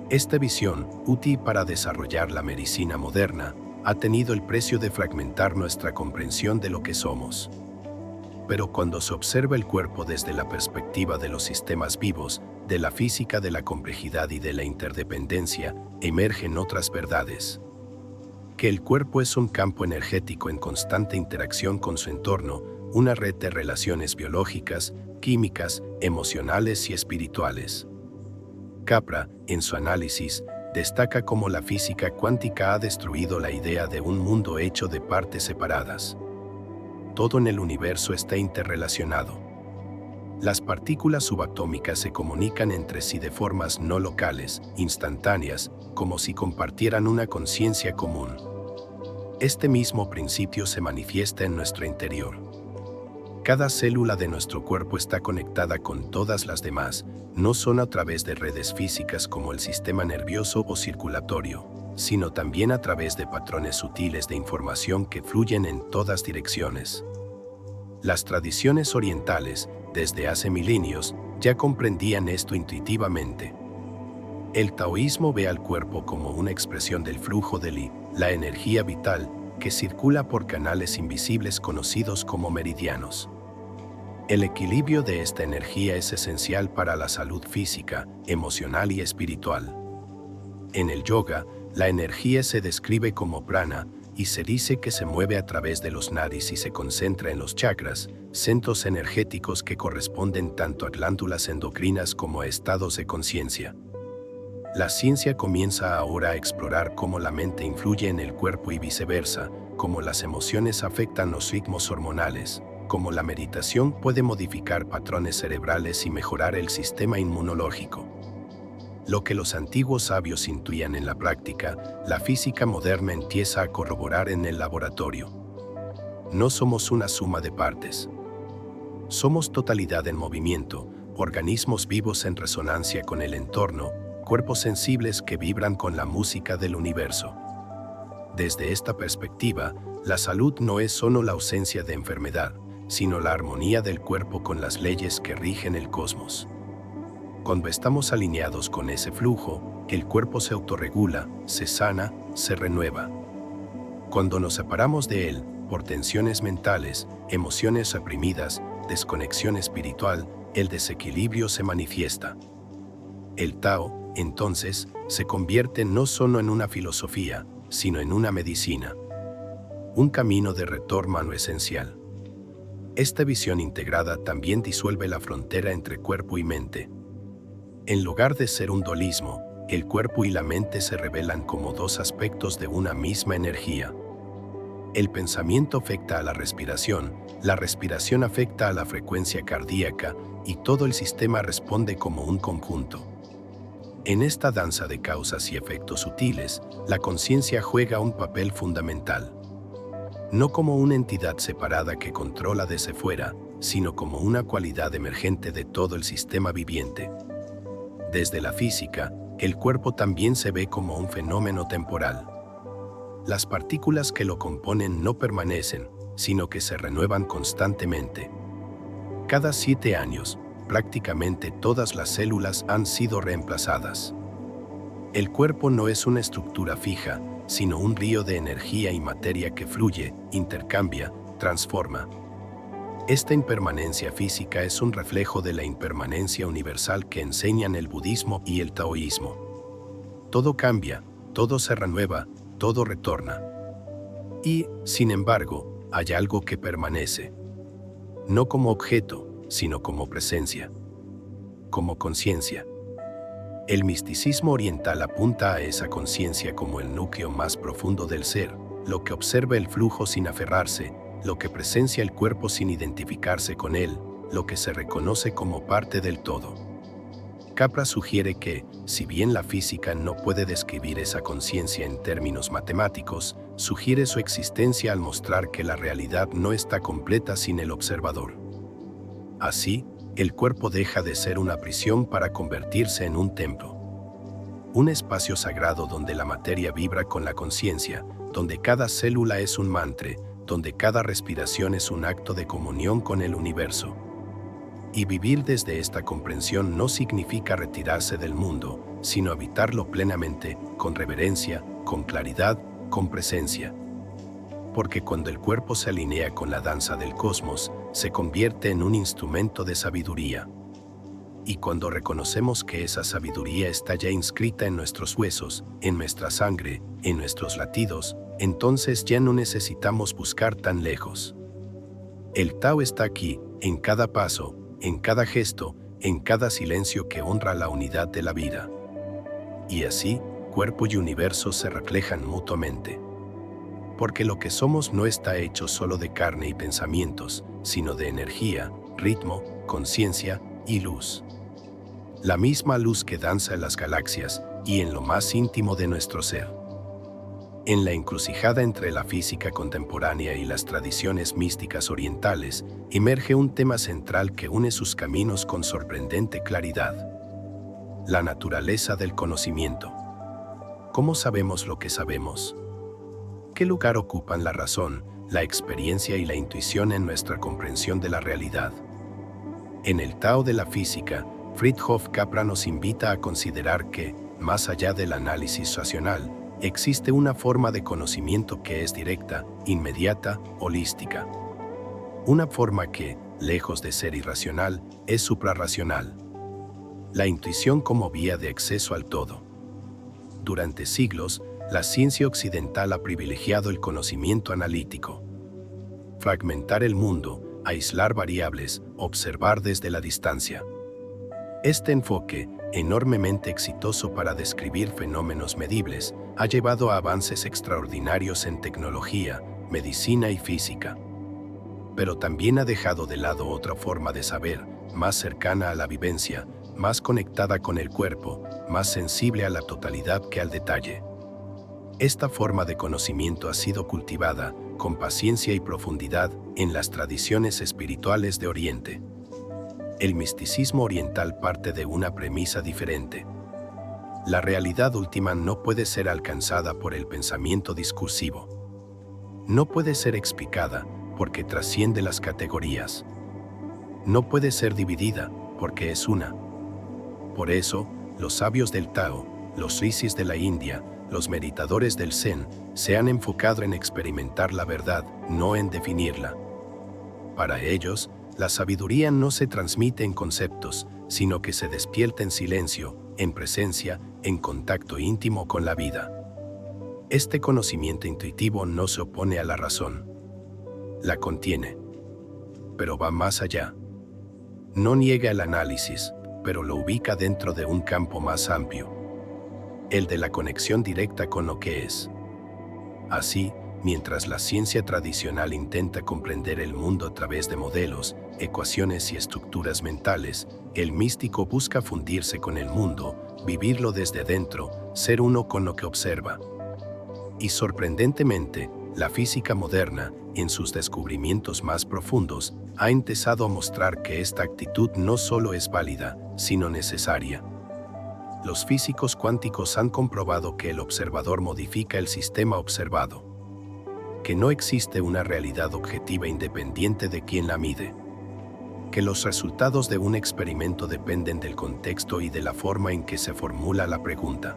Esta visión, útil para desarrollar la medicina moderna, ha tenido el precio de fragmentar nuestra comprensión de lo que somos. Pero cuando se observa el cuerpo desde la perspectiva de los sistemas vivos, de la física de la complejidad y de la interdependencia, emergen otras verdades. Que el cuerpo es un campo energético en constante interacción con su entorno, una red de relaciones biológicas, químicas, emocionales y espirituales. Capra, en su análisis, destaca cómo la física cuántica ha destruido la idea de un mundo hecho de partes separadas. Todo en el universo está interrelacionado. Las partículas subatómicas se comunican entre sí de formas no locales, instantáneas, como si compartieran una conciencia común. Este mismo principio se manifiesta en nuestro interior. Cada célula de nuestro cuerpo está conectada con todas las demás, no solo a través de redes físicas como el sistema nervioso o circulatorio, sino también a través de patrones sutiles de información que fluyen en todas direcciones. Las tradiciones orientales, desde hace milenios, ya comprendían esto intuitivamente. El taoísmo ve al cuerpo como una expresión del flujo de Li, la energía vital, que circula por canales invisibles conocidos como meridianos. El equilibrio de esta energía es esencial para la salud física, emocional y espiritual. En el yoga, la energía se describe como prana, y se dice que se mueve a través de los nadis y se concentra en los chakras, centros energéticos que corresponden tanto a glándulas endocrinas como a estados de conciencia. La ciencia comienza ahora a explorar cómo la mente influye en el cuerpo y viceversa, cómo las emociones afectan los ritmos hormonales, cómo la meditación puede modificar patrones cerebrales y mejorar el sistema inmunológico. Lo que los antiguos sabios intuían en la práctica, la física moderna empieza a corroborar en el laboratorio. No somos una suma de partes. Somos totalidad en movimiento, organismos vivos en resonancia con el entorno, cuerpos sensibles que vibran con la música del universo. Desde esta perspectiva, la salud no es solo la ausencia de enfermedad, sino la armonía del cuerpo con las leyes que rigen el cosmos. Cuando estamos alineados con ese flujo, el cuerpo se autorregula, se sana, se renueva. Cuando nos separamos de él, por tensiones mentales, emociones reprimidas, desconexión espiritual, el desequilibrio se manifiesta. El Tao, entonces, se convierte no solo en una filosofía, sino en una medicina. Un camino de retorno a lo esencial. Esta visión integrada también disuelve la frontera entre cuerpo y mente. En lugar de ser un dualismo, el cuerpo y la mente se revelan como dos aspectos de una misma energía. El pensamiento afecta a la respiración afecta a la frecuencia cardíaca y todo el sistema responde como un conjunto. En esta danza de causas y efectos sutiles, la conciencia juega un papel fundamental. No como una entidad separada que controla desde fuera, sino como una cualidad emergente de todo el sistema viviente. Desde la física, el cuerpo también se ve como un fenómeno temporal. Las partículas que lo componen no permanecen, sino que se renuevan constantemente. Cada 7 años, prácticamente todas las células han sido reemplazadas. El cuerpo no es una estructura fija, sino un río de energía y materia que fluye, intercambia, transforma. Esta impermanencia física es un reflejo de la impermanencia universal que enseñan el budismo y el taoísmo. Todo cambia, todo se renueva, todo retorna. Y, sin embargo, hay algo que permanece. No como objeto, sino como presencia. Como conciencia. El misticismo oriental apunta a esa conciencia como el núcleo más profundo del ser, lo que observa el flujo sin aferrarse, lo que presencia el cuerpo sin identificarse con él, lo que se reconoce como parte del todo. Capra sugiere que, si bien la física no puede describir esa conciencia en términos matemáticos, sugiere su existencia al mostrar que la realidad no está completa sin el observador. Así, el cuerpo deja de ser una prisión para convertirse en un templo. Un espacio sagrado donde la materia vibra con la conciencia, donde cada célula es un mantra, donde cada respiración es un acto de comunión con el universo. Y vivir desde esta comprensión no significa retirarse del mundo, sino habitarlo plenamente, con reverencia, con claridad, con presencia. Porque cuando el cuerpo se alinea con la danza del cosmos, se convierte en un instrumento de sabiduría. Y cuando reconocemos que esa sabiduría está ya inscrita en nuestros huesos, en nuestra sangre, en nuestros latidos, entonces ya no necesitamos buscar tan lejos. El Tao está aquí, en cada paso, en cada gesto, en cada silencio que honra la unidad de la vida. Y así, cuerpo y universo se reflejan mutuamente. Porque lo que somos no está hecho solo de carne y pensamientos, sino de energía, ritmo, conciencia y luz. La misma luz que danza en las galaxias y en lo más íntimo de nuestro ser. En la encrucijada entre la física contemporánea y las tradiciones místicas orientales, emerge un tema central que une sus caminos con sorprendente claridad. La naturaleza del conocimiento. ¿Cómo sabemos lo que sabemos? ¿Qué lugar ocupan la razón, la experiencia y la intuición en nuestra comprensión de la realidad? En el Tao de la física, Fritjof Capra nos invita a considerar que, más allá del análisis racional, existe una forma de conocimiento que es directa, inmediata, holística. Una forma que, lejos de ser irracional, es suprarracional. La intuición como vía de acceso al todo. Durante siglos, la ciencia occidental ha privilegiado el conocimiento analítico. Fragmentar el mundo, aislar variables, observar desde la distancia. Este enfoque, enormemente exitoso para describir fenómenos medibles, ha llevado a avances extraordinarios en tecnología, medicina y física. Pero también ha dejado de lado otra forma de saber, más cercana a la vivencia, más conectada con el cuerpo, más sensible a la totalidad que al detalle. Esta forma de conocimiento ha sido cultivada, con paciencia y profundidad, en las tradiciones espirituales de Oriente. El misticismo oriental parte de una premisa diferente. La realidad última no puede ser alcanzada por el pensamiento discursivo. No puede ser explicada, porque trasciende las categorías. No puede ser dividida, porque es una. Por eso, los sabios del Tao, los rishis de la India, los meditadores del Zen, se han enfocado en experimentar la verdad, no en definirla. Para ellos, la sabiduría no se transmite en conceptos, sino que se despierta en silencio, en presencia, en contacto íntimo con la vida. Este conocimiento intuitivo no se opone a la razón. La contiene. Pero va más allá. No niega el análisis, pero lo ubica dentro de un campo más amplio. El de la conexión directa con lo que es. Así, mientras la ciencia tradicional intenta comprender el mundo a través de modelos, ecuaciones y estructuras mentales, el místico busca fundirse con el mundo, vivirlo desde dentro, ser uno con lo que observa. Y sorprendentemente, la física moderna, en sus descubrimientos más profundos, ha empezado a mostrar que esta actitud no solo es válida, sino necesaria. Los físicos cuánticos han comprobado que el observador modifica el sistema observado. Que no existe una realidad objetiva independiente de quien la mide. que los resultados de un experimento dependen del contexto y de la forma en que se formula la pregunta.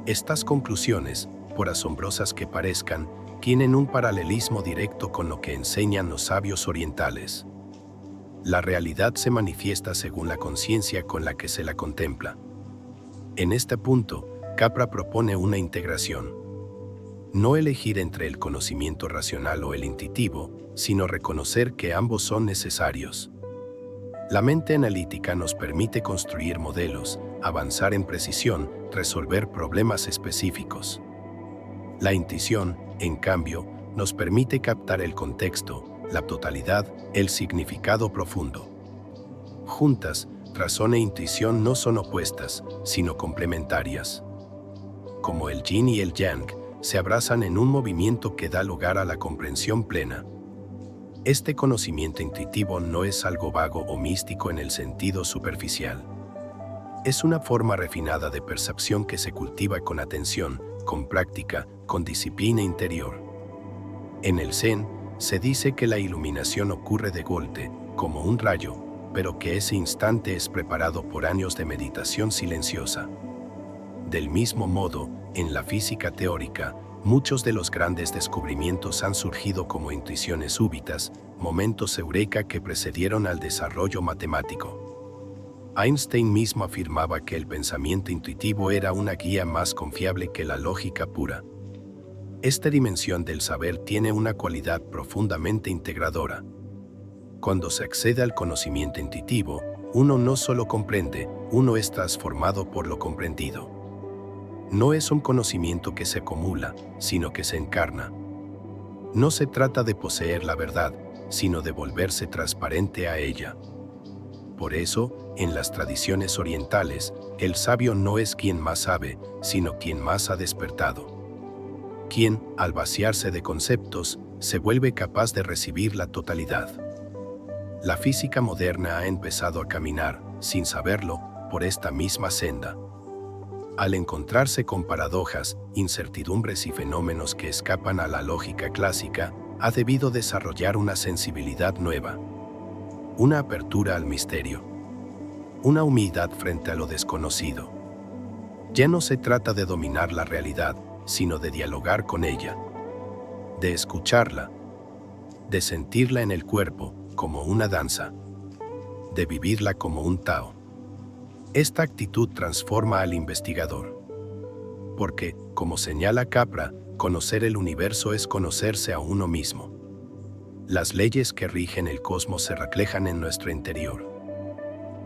Estas conclusiones, por asombrosas que parezcan, tienen un paralelismo directo con lo que enseñan los sabios orientales. La realidad se manifiesta según la conciencia con la que se la contempla. En este punto, Capra propone una integración. No elegir entre el conocimiento racional o el intuitivo, sino reconocer que ambos son necesarios. La mente analítica nos permite construir modelos, avanzar en precisión, resolver problemas específicos. La intuición, en cambio, nos permite captar el contexto, la totalidad, el significado profundo. Juntas, razón e intuición no son opuestas, sino complementarias. Como el yin y el yang, se abrazan en un movimiento que da lugar a la comprensión plena. Este conocimiento intuitivo no es algo vago o místico en el sentido superficial. Es una forma refinada de percepción que se cultiva con atención, con práctica, con disciplina interior. En el Zen, se dice que la iluminación ocurre de golpe, como un rayo, pero que ese instante es preparado por años de meditación silenciosa. Del mismo modo, en la física teórica, muchos de los grandes descubrimientos han surgido como intuiciones súbitas, momentos eureka que precedieron al desarrollo matemático. Einstein mismo afirmaba que el pensamiento intuitivo era una guía más confiable que la lógica pura. Esta dimensión del saber tiene una cualidad profundamente integradora. Cuando se accede al conocimiento intuitivo, uno no solo comprende, uno es transformado por lo comprendido. No es un conocimiento que se acumula, sino que se encarna. No se trata de poseer la verdad, sino de volverse transparente a ella. Por eso, en las tradiciones orientales, el sabio no es quien más sabe, sino quien más ha despertado. Quien, al vaciarse de conceptos, se vuelve capaz de recibir la totalidad. La física moderna ha empezado a caminar, sin saberlo, por esta misma senda. Al encontrarse con paradojas, incertidumbres y fenómenos que escapan a la lógica clásica, ha debido desarrollar una sensibilidad nueva. Una apertura al misterio. Una humildad frente a lo desconocido. Ya no se trata de dominar la realidad, sino de dialogar con ella. De escucharla. De sentirla en el cuerpo, como una danza. De vivirla como un Tao. Esta actitud transforma al investigador. Porque, como señala Capra, conocer el universo es conocerse a uno mismo. Las leyes que rigen el cosmos se reflejan en nuestro interior.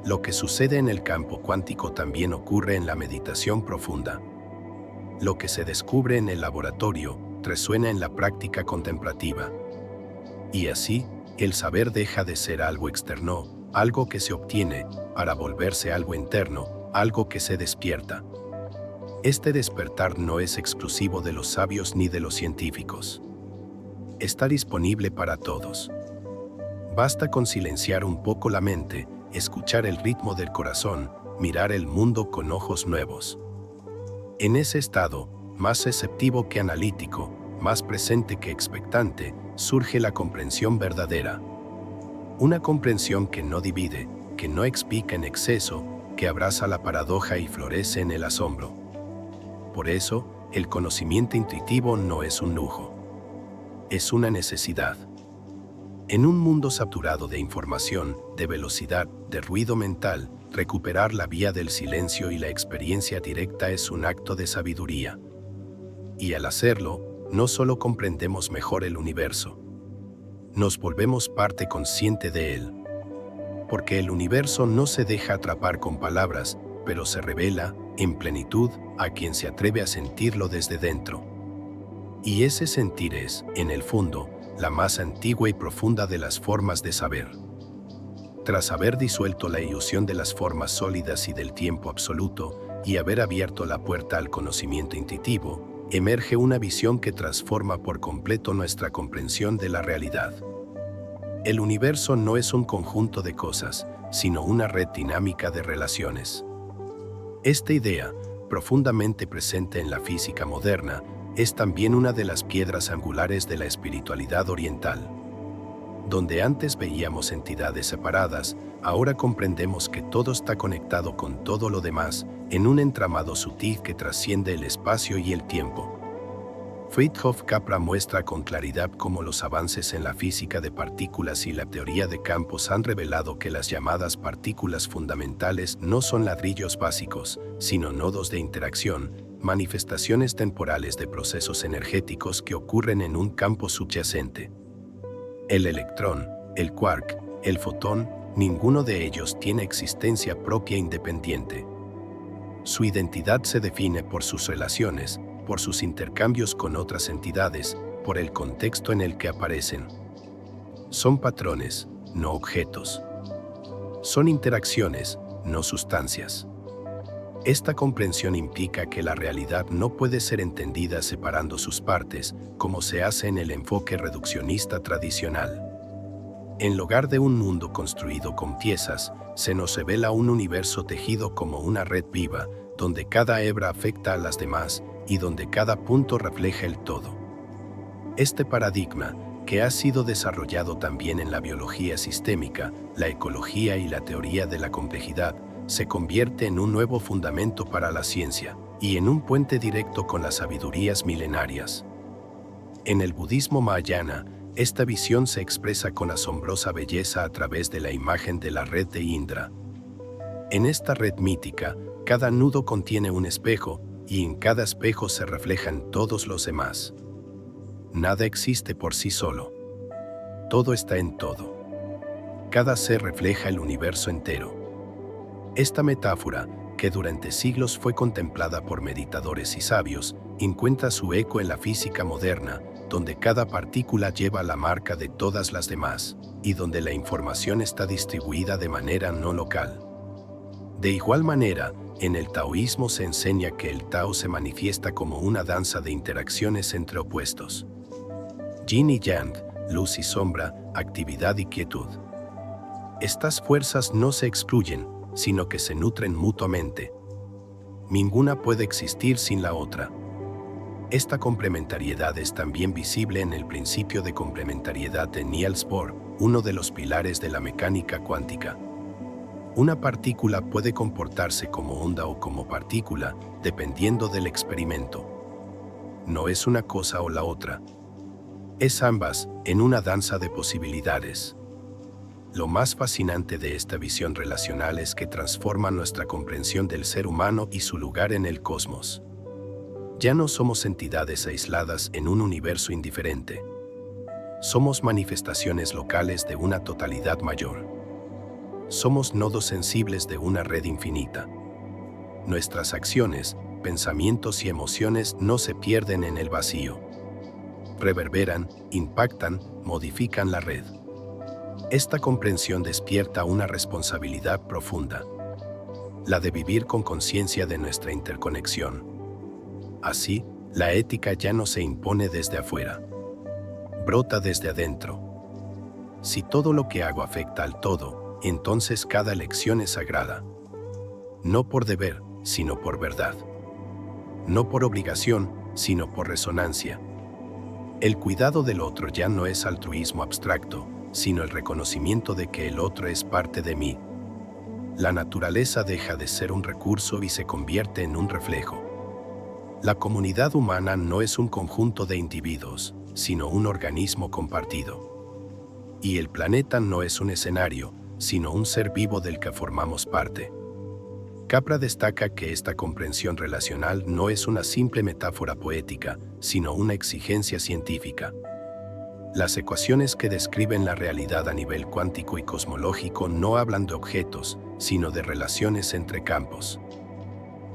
Lo que sucede en el campo cuántico también ocurre en la meditación profunda. Lo que se descubre en el laboratorio resuena en la práctica contemplativa. Y así, el saber deja de ser algo externo, algo que se obtiene, para volverse algo interno, algo que se despierta. Este despertar no es exclusivo de los sabios ni de los científicos. Está disponible para todos. Basta con silenciar un poco la mente, escuchar el ritmo del corazón, mirar el mundo con ojos nuevos. En ese estado, más receptivo que analítico, más presente que expectante, surge la comprensión verdadera. Una comprensión que no divide, que no explica en exceso, que abraza la paradoja y florece en el asombro. Por eso, el conocimiento intuitivo no es un lujo. Es una necesidad. En un mundo saturado de información, de velocidad, de ruido mental, recuperar la vía del silencio y la experiencia directa es un acto de sabiduría. Y al hacerlo, no solo comprendemos mejor el universo, nos volvemos parte consciente de él. Porque el universo no se deja atrapar con palabras, pero se revela, en plenitud, a quien se atreve a sentirlo desde dentro. Y ese sentir es, en el fondo, la más antigua y profunda de las formas de saber. Tras haber disuelto la ilusión de las formas sólidas y del tiempo absoluto, y haber abierto la puerta al conocimiento intuitivo, emerge una visión que transforma por completo nuestra comprensión de la realidad. El universo no es un conjunto de cosas, sino una red dinámica de relaciones. Esta idea, profundamente presente en la física moderna, es también una de las piedras angulares de la espiritualidad oriental. Donde antes veíamos entidades separadas, ahora comprendemos que todo está conectado con todo lo demás, en un entramado sutil que trasciende el espacio y el tiempo. Fritjof Capra muestra con claridad cómo los avances en la física de partículas y la teoría de campos han revelado que las llamadas partículas fundamentales no son ladrillos básicos, sino nodos de interacción, manifestaciones temporales de procesos energéticos que ocurren en un campo subyacente. El electrón, el quark, el fotón, ninguno de ellos tiene existencia propia independiente. Su identidad se define por sus relaciones, por sus intercambios con otras entidades, por el contexto en el que aparecen. Son patrones, no objetos. Son interacciones, no sustancias. Esta comprensión implica que la realidad no puede ser entendida separando sus partes, como se hace en el enfoque reduccionista tradicional. En lugar de un mundo construido con piezas, se nos revela un universo tejido como una red viva, donde cada hebra afecta a las demás y donde cada punto refleja el todo. Este paradigma, que ha sido desarrollado también en la biología sistémica, la ecología y la teoría de la complejidad, se convierte en un nuevo fundamento para la ciencia y en un puente directo con las sabidurías milenarias. En el budismo mahayana, esta visión se expresa con asombrosa belleza a través de la imagen de la red de Indra. En esta red mítica, cada nudo contiene un espejo, y en cada espejo se reflejan todos los demás. Nada existe por sí solo. Todo está en todo. Cada ser refleja el universo entero. Esta metáfora, que durante siglos fue contemplada por meditadores y sabios, encuentra su eco en la física moderna, donde cada partícula lleva la marca de todas las demás, y donde la información está distribuida de manera no local. De igual manera, en el taoísmo se enseña que el Tao se manifiesta como una danza de interacciones entre opuestos. Yin y Yang, luz y sombra, actividad y quietud. Estas fuerzas no se excluyen, sino que se nutren mutuamente. Ninguna puede existir sin la otra. Esta complementariedad es también visible en el principio de complementariedad de Niels Bohr, uno de los pilares de la mecánica cuántica. Una partícula puede comportarse como onda o como partícula, dependiendo del experimento. No es una cosa o la otra. Es ambas, en una danza de posibilidades. Lo más fascinante de esta visión relacional es que transforma nuestra comprensión del ser humano y su lugar en el cosmos. Ya no somos entidades aisladas en un universo indiferente. Somos manifestaciones locales de una totalidad mayor. Somos nodos sensibles de una red infinita. Nuestras acciones, pensamientos y emociones no se pierden en el vacío. Reverberan, impactan, modifican la red. Esta comprensión despierta una responsabilidad profunda, la de vivir con conciencia de nuestra interconexión. Así, la ética ya no se impone desde afuera. Brota desde adentro. Si todo lo que hago afecta al todo, entonces cada elección es sagrada. No por deber, sino por verdad. No por obligación, sino por resonancia. El cuidado del otro ya no es altruismo abstracto, sino el reconocimiento de que el otro es parte de mí. La naturaleza deja de ser un recurso y se convierte en un reflejo. La comunidad humana no es un conjunto de individuos, sino un organismo compartido. Y el planeta no es un escenario, sino un ser vivo del que formamos parte. Capra destaca que esta comprensión relacional no es una simple metáfora poética, sino una exigencia científica. Las ecuaciones que describen la realidad a nivel cuántico y cosmológico no hablan de objetos, sino de relaciones entre campos.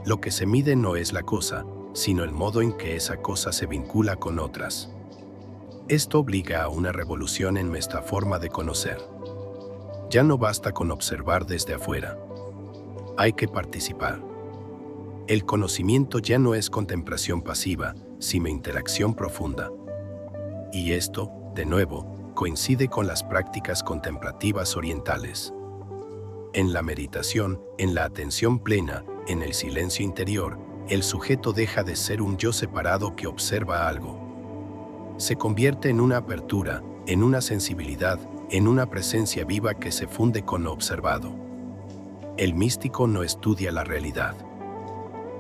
Lo que se mide no es la cosa, sino el modo en que esa cosa se vincula con otras. Esto obliga a una revolución en nuestra forma de conocer. Ya no basta con observar desde afuera. Hay que participar. El conocimiento ya no es contemplación pasiva, sino interacción profunda. Y esto, de nuevo, coincide con las prácticas contemplativas orientales. En la meditación, en la atención plena, en el silencio interior, el sujeto deja de ser un yo separado que observa algo. Se convierte en una apertura, en una sensibilidad, en una presencia viva que se funde con lo observado. El místico no estudia la realidad.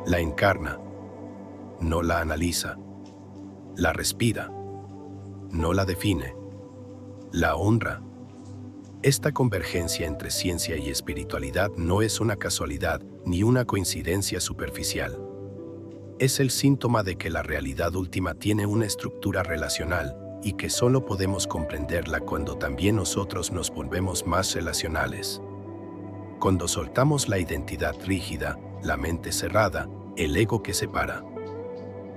La encarna, no la analiza. La respira, no la define. La honra. Esta convergencia entre ciencia y espiritualidad no es una casualidad ni una coincidencia superficial. Es el síntoma de que la realidad última tiene una estructura relacional y que solo podemos comprenderla cuando también nosotros nos volvemos más relacionales. Cuando soltamos la identidad rígida, la mente cerrada, el ego que separa.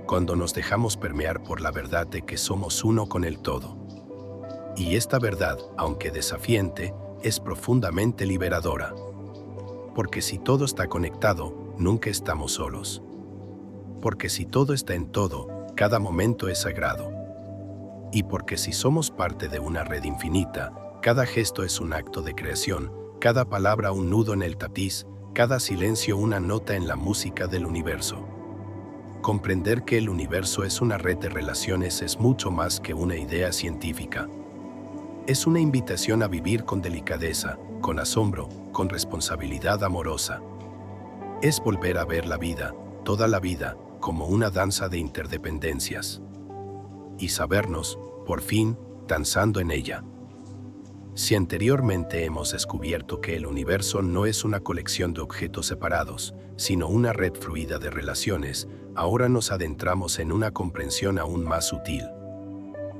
Cuando nos dejamos permear por la verdad de que somos uno con el todo. Y esta verdad, aunque desafiante, es profundamente liberadora. Porque si todo está conectado, nunca estamos solos. Porque si todo está en todo, cada momento es sagrado. Y porque si somos parte de una red infinita, cada gesto es un acto de creación, cada palabra un nudo en el tapiz, cada silencio una nota en la música del universo. Comprender que el universo es una red de relaciones es mucho más que una idea científica. Es una invitación a vivir con delicadeza, con asombro, con responsabilidad amorosa. Es volver a ver la vida, toda la vida, como una danza de interdependencias. Y sabernos, por fin, danzando en ella. Si anteriormente hemos descubierto que el universo no es una colección de objetos separados, sino una red fluida de relaciones, ahora nos adentramos en una comprensión aún más sutil.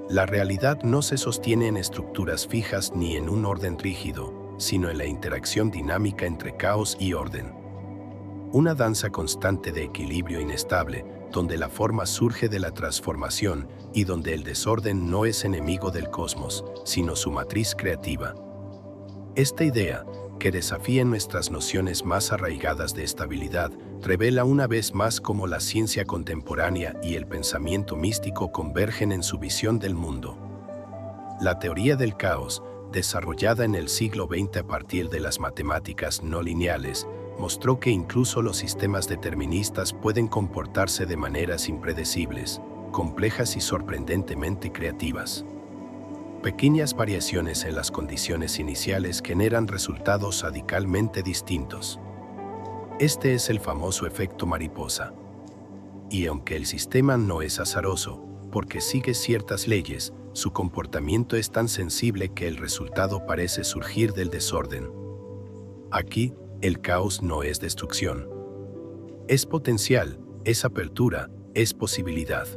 La realidad no se sostiene en estructuras fijas ni en un orden rígido, sino en la interacción dinámica entre caos y orden. Una danza constante de equilibrio inestable, donde la forma surge de la transformación y donde el desorden no es enemigo del cosmos, sino su matriz creativa. Esta idea, que desafía nuestras nociones más arraigadas de estabilidad, revela una vez más cómo la ciencia contemporánea y el pensamiento místico convergen en su visión del mundo. La teoría del caos, desarrollada en el siglo XX a partir de las matemáticas no lineales, mostró que incluso los sistemas deterministas pueden comportarse de maneras impredecibles, complejas y sorprendentemente creativas. Pequeñas variaciones en las condiciones iniciales generan resultados radicalmente distintos. Este es el famoso efecto mariposa. Y aunque el sistema no es azaroso, porque sigue ciertas leyes, su comportamiento es tan sensible que el resultado parece surgir del desorden. Aquí, el caos no es destrucción. Es potencial, es apertura, es posibilidad.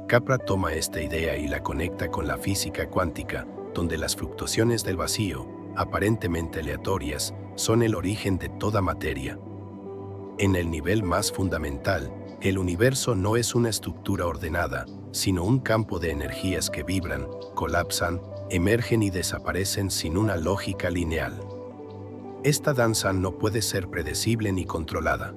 Capra toma esta idea y la conecta con la física cuántica, donde las fluctuaciones del vacío, aparentemente aleatorias, son el origen de toda materia. En el nivel más fundamental, el universo no es una estructura ordenada, sino un campo de energías que vibran, colapsan, emergen y desaparecen sin una lógica lineal. Esta danza no puede ser predecible ni controlada.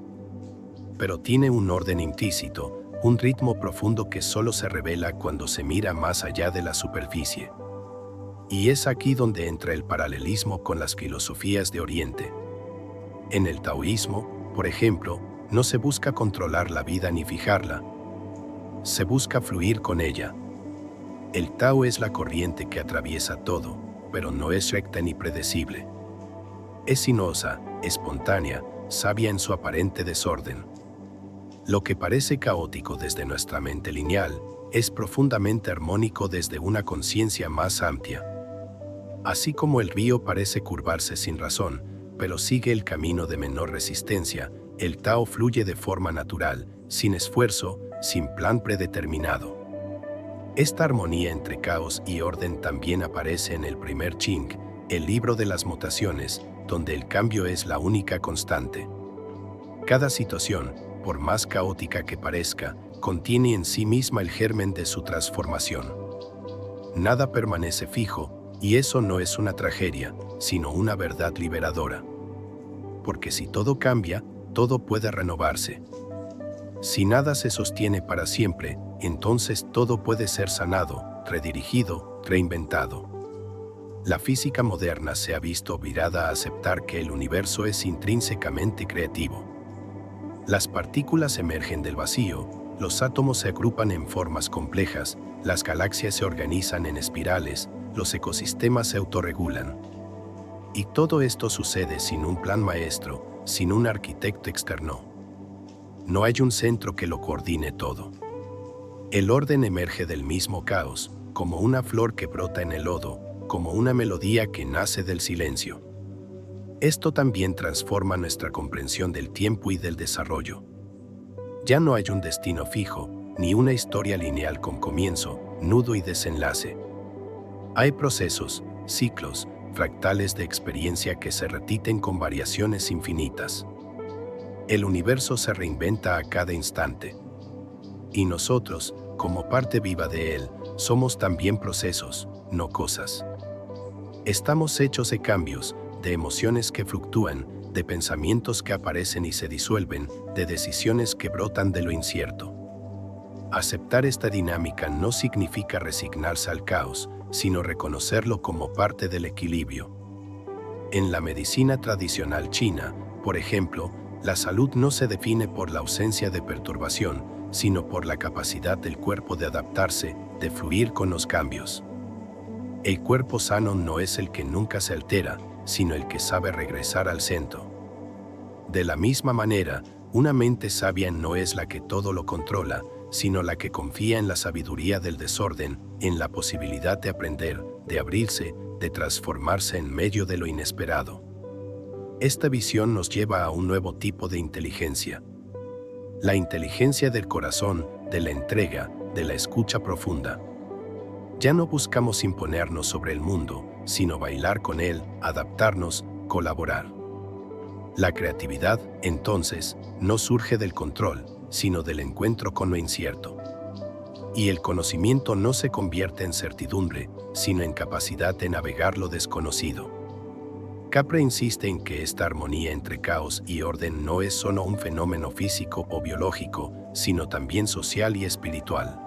Pero tiene un orden implícito, un ritmo profundo que solo se revela cuando se mira más allá de la superficie. Y es aquí donde entra el paralelismo con las filosofías de Oriente. En el taoísmo, por ejemplo, no se busca controlar la vida ni fijarla. Se busca fluir con ella. El Tao es la corriente que atraviesa todo, pero no es recta ni predecible. Es sinuosa, espontánea, sabia en su aparente desorden. Lo que parece caótico desde nuestra mente lineal es profundamente armónico desde una conciencia más amplia. Así como el río parece curvarse sin razón, pero sigue el camino de menor resistencia, el Tao fluye de forma natural, sin esfuerzo, sin plan predeterminado. Esta armonía entre caos y orden también aparece en el primer Ching, el libro de las mutaciones, donde el cambio es la única constante. Cada situación, por más caótica que parezca, contiene en sí misma el germen de su transformación. Nada permanece fijo, y eso no es una tragedia, sino una verdad liberadora. Porque si todo cambia, todo puede renovarse. Si nada se sostiene para siempre, entonces todo puede ser sanado, redirigido, reinventado. La física moderna se ha visto obligada a aceptar que el universo es intrínsecamente creativo. Las partículas emergen del vacío, los átomos se agrupan en formas complejas, las galaxias se organizan en espirales, los ecosistemas se autorregulan. Y todo esto sucede sin un plan maestro, sin un arquitecto externo. No hay un centro que lo coordine todo. El orden emerge del mismo caos, como una flor que brota en el lodo, como una melodía que nace del silencio. Esto también transforma nuestra comprensión del tiempo y del desarrollo. Ya no hay un destino fijo, ni una historia lineal con comienzo, nudo y desenlace. Hay procesos, ciclos, fractales de experiencia que se repiten con variaciones infinitas. El universo se reinventa a cada instante. Y nosotros, como parte viva de él, somos también procesos, no cosas. Estamos hechos de cambios, de emociones que fluctúan, de pensamientos que aparecen y se disuelven, de decisiones que brotan de lo incierto. Aceptar esta dinámica no significa resignarse al caos, sino reconocerlo como parte del equilibrio. En la medicina tradicional china, por ejemplo, la salud no se define por la ausencia de perturbación, sino por la capacidad del cuerpo de adaptarse, de fluir con los cambios. El cuerpo sano no es el que nunca se altera, sino el que sabe regresar al centro. De la misma manera, una mente sabia no es la que todo lo controla, sino la que confía en la sabiduría del desorden, en la posibilidad de aprender, de abrirse, de transformarse en medio de lo inesperado. Esta visión nos lleva a un nuevo tipo de inteligencia. La inteligencia del corazón, de la entrega, de la escucha profunda. Ya no buscamos imponernos sobre el mundo, sino bailar con él, adaptarnos, colaborar. La creatividad, entonces, no surge del control, sino del encuentro con lo incierto. Y el conocimiento no se convierte en certidumbre, sino en capacidad de navegar lo desconocido. Capra insiste en que esta armonía entre caos y orden no es solo un fenómeno físico o biológico, sino también social y espiritual.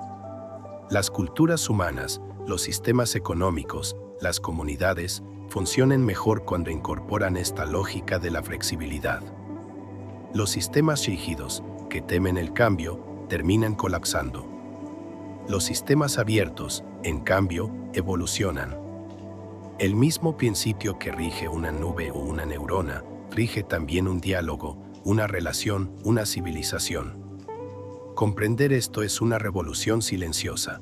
Las culturas humanas, los sistemas económicos, las comunidades, funcionan mejor cuando incorporan esta lógica de la flexibilidad. Los sistemas rígidos, que temen el cambio, terminan colapsando. Los sistemas abiertos, en cambio, evolucionan. El mismo principio que rige una nube o una neurona, rige también un diálogo, una relación, una civilización. Comprender esto es una revolución silenciosa.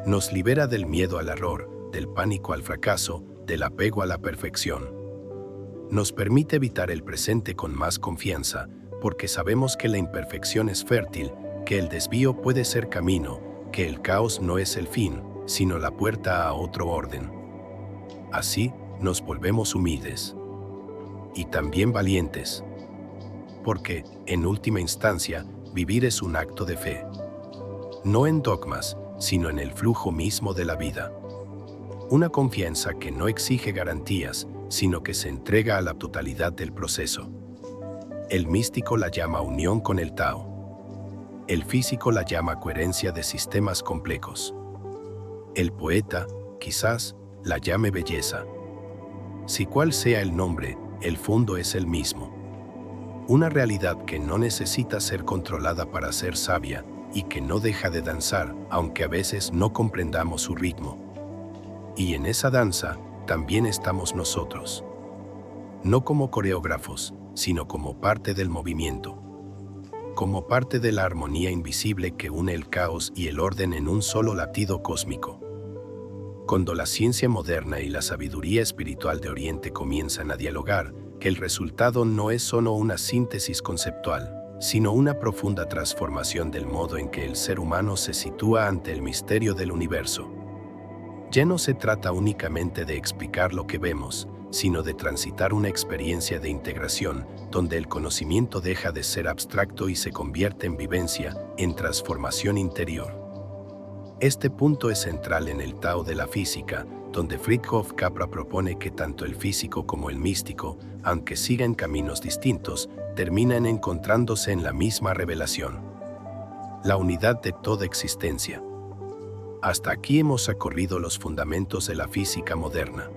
Nos libera del miedo al error, del pánico al fracaso, del apego a la perfección. Nos permite evitar el presente con más confianza, porque sabemos que la imperfección es fértil, que el desvío puede ser camino, que el caos no es el fin, sino la puerta a otro orden. Así, nos volvemos humildes. Y también valientes. Porque, en última instancia, vivir es un acto de fe. No en dogmas, sino en el flujo mismo de la vida. Una confianza que no exige garantías, sino que se entrega a la totalidad del proceso. El místico la llama unión con el Tao. El físico la llama coherencia de sistemas complejos. El poeta, quizás, la llame belleza. Si cual sea el nombre, el fondo es el mismo. Una realidad que no necesita ser controlada para ser sabia y que no deja de danzar, aunque a veces no comprendamos su ritmo. Y en esa danza también estamos nosotros. No como coreógrafos, sino como parte del movimiento. Como parte de la armonía invisible que une el caos y el orden en un solo latido cósmico. Cuando la ciencia moderna y la sabiduría espiritual de Oriente comienzan a dialogar, que el resultado no es solo una síntesis conceptual, sino una profunda transformación del modo en que el ser humano se sitúa ante el misterio del universo. Ya no se trata únicamente de explicar lo que vemos, sino de transitar una experiencia de integración, donde el conocimiento deja de ser abstracto y se convierte en vivencia, en transformación interior. Este punto es central en el Tao de la física, donde Fritjof Capra propone que tanto el físico como el místico, aunque sigan caminos distintos, terminan encontrándose en la misma revelación. La unidad de toda existencia. Hasta aquí hemos recorrido los fundamentos de la física moderna.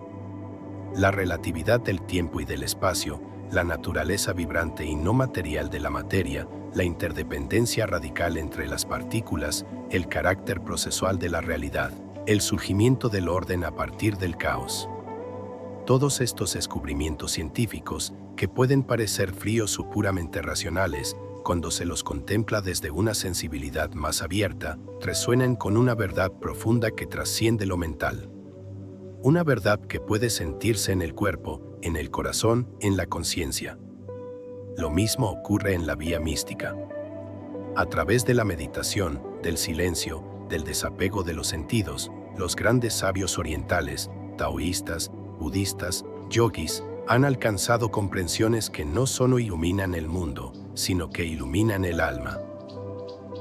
La relatividad del tiempo y del espacio, la naturaleza vibrante y no material de la materia, la interdependencia radical entre las partículas, el carácter procesual de la realidad. El surgimiento del orden a partir del caos. Todos estos descubrimientos científicos, que pueden parecer fríos o puramente racionales, cuando se los contempla desde una sensibilidad más abierta, resuenan con una verdad profunda que trasciende lo mental. Una verdad que puede sentirse en el cuerpo, en el corazón, en la conciencia. Lo mismo ocurre en la vía mística. A través de la meditación, del silencio, del desapego de los sentidos, los grandes sabios orientales, taoístas, budistas, yogis, han alcanzado comprensiones que no solo iluminan el mundo, sino que iluminan el alma.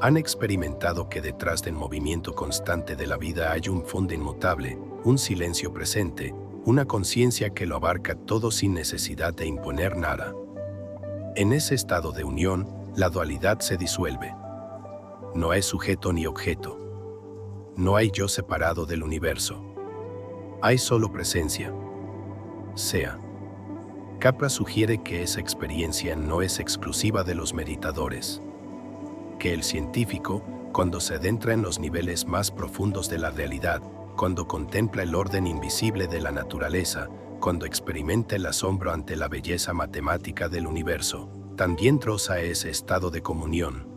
Han experimentado que detrás del movimiento constante de la vida hay un fondo inmutable, un silencio presente, una conciencia que lo abarca todo sin necesidad de imponer nada. En ese estado de unión, la dualidad se disuelve. No hay sujeto ni objeto. No hay yo separado del universo. Hay solo presencia. Sea. Capra sugiere que esa experiencia no es exclusiva de los meditadores. Que el científico, cuando se adentra en los niveles más profundos de la realidad, cuando contempla el orden invisible de la naturaleza, cuando experimenta el asombro ante la belleza matemática del universo, también troza ese estado de comunión.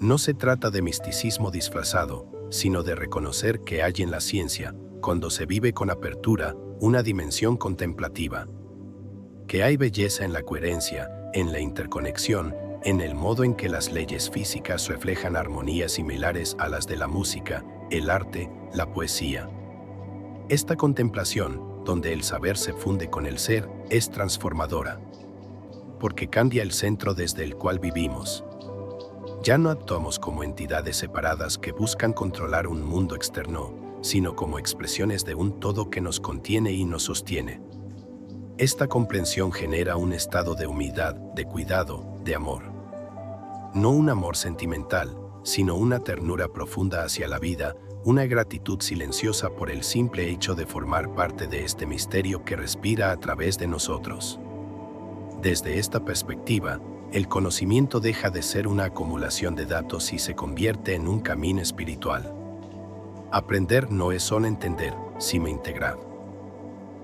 No se trata de misticismo disfrazado, sino de reconocer que hay en la ciencia, cuando se vive con apertura, una dimensión contemplativa. Que hay belleza en la coherencia, en la interconexión, en el modo en que las leyes físicas reflejan armonías similares a las de la música, el arte, la poesía. Esta contemplación, donde el saber se funde con el ser, es transformadora. Porque cambia el centro desde el cual vivimos. Ya no actuamos como entidades separadas que buscan controlar un mundo externo, sino como expresiones de un todo que nos contiene y nos sostiene. Esta comprensión genera un estado de humildad, de cuidado, de amor. No un amor sentimental, sino una ternura profunda hacia la vida, una gratitud silenciosa por el simple hecho de formar parte de este misterio que respira a través de nosotros. Desde esta perspectiva, el conocimiento deja de ser una acumulación de datos y se convierte en un camino espiritual. Aprender no es solo entender, sino integrar.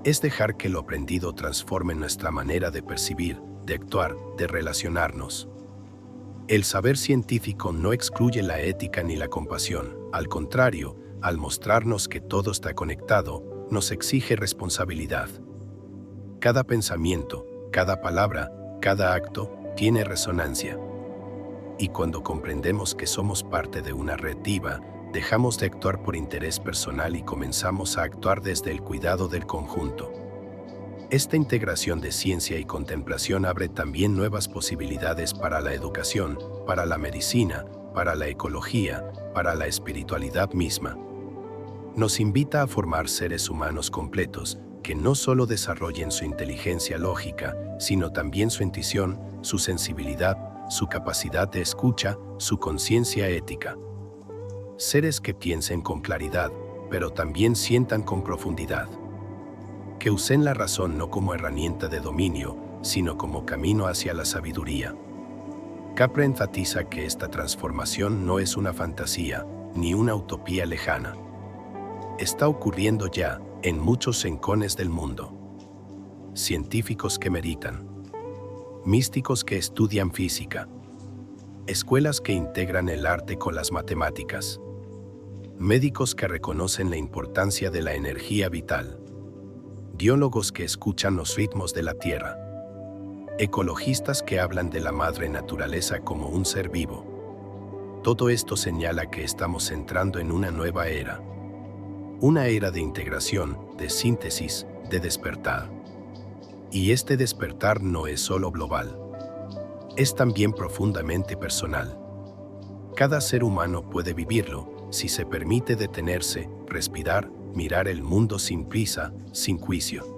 Es dejar que lo aprendido transforme nuestra manera de percibir, de actuar, de relacionarnos. El saber científico no excluye la ética ni la compasión, al contrario, al mostrarnos que todo está conectado, nos exige responsabilidad. Cada pensamiento, cada palabra, cada acto, tiene resonancia. Y cuando comprendemos que somos parte de una red viva, dejamos de actuar por interés personal y comenzamos a actuar desde el cuidado del conjunto. Esta integración de ciencia y contemplación abre también nuevas posibilidades para la educación, para la medicina, para la ecología, para la espiritualidad misma. Nos invita a formar seres humanos completos, que no solo desarrollen su inteligencia lógica, sino también su intuición, su sensibilidad, su capacidad de escucha, su conciencia ética. Seres que piensen con claridad, pero también sientan con profundidad. Que usen la razón no como herramienta de dominio, sino como camino hacia la sabiduría. Capra enfatiza que esta transformación no es una fantasía, ni una utopía lejana. Está ocurriendo ya, en muchos rincones del mundo. Científicos que meditan. Místicos que estudian física. Escuelas que integran el arte con las matemáticas. Médicos que reconocen la importancia de la energía vital. Biólogos que escuchan los ritmos de la tierra. Ecologistas que hablan de la madre naturaleza como un ser vivo. Todo esto señala que estamos entrando en una nueva era. Una era de integración, de síntesis, de despertar. Y este despertar no es solo global. Es también profundamente personal. Cada ser humano puede vivirlo si se permite detenerse, respirar, mirar el mundo sin prisa, sin juicio.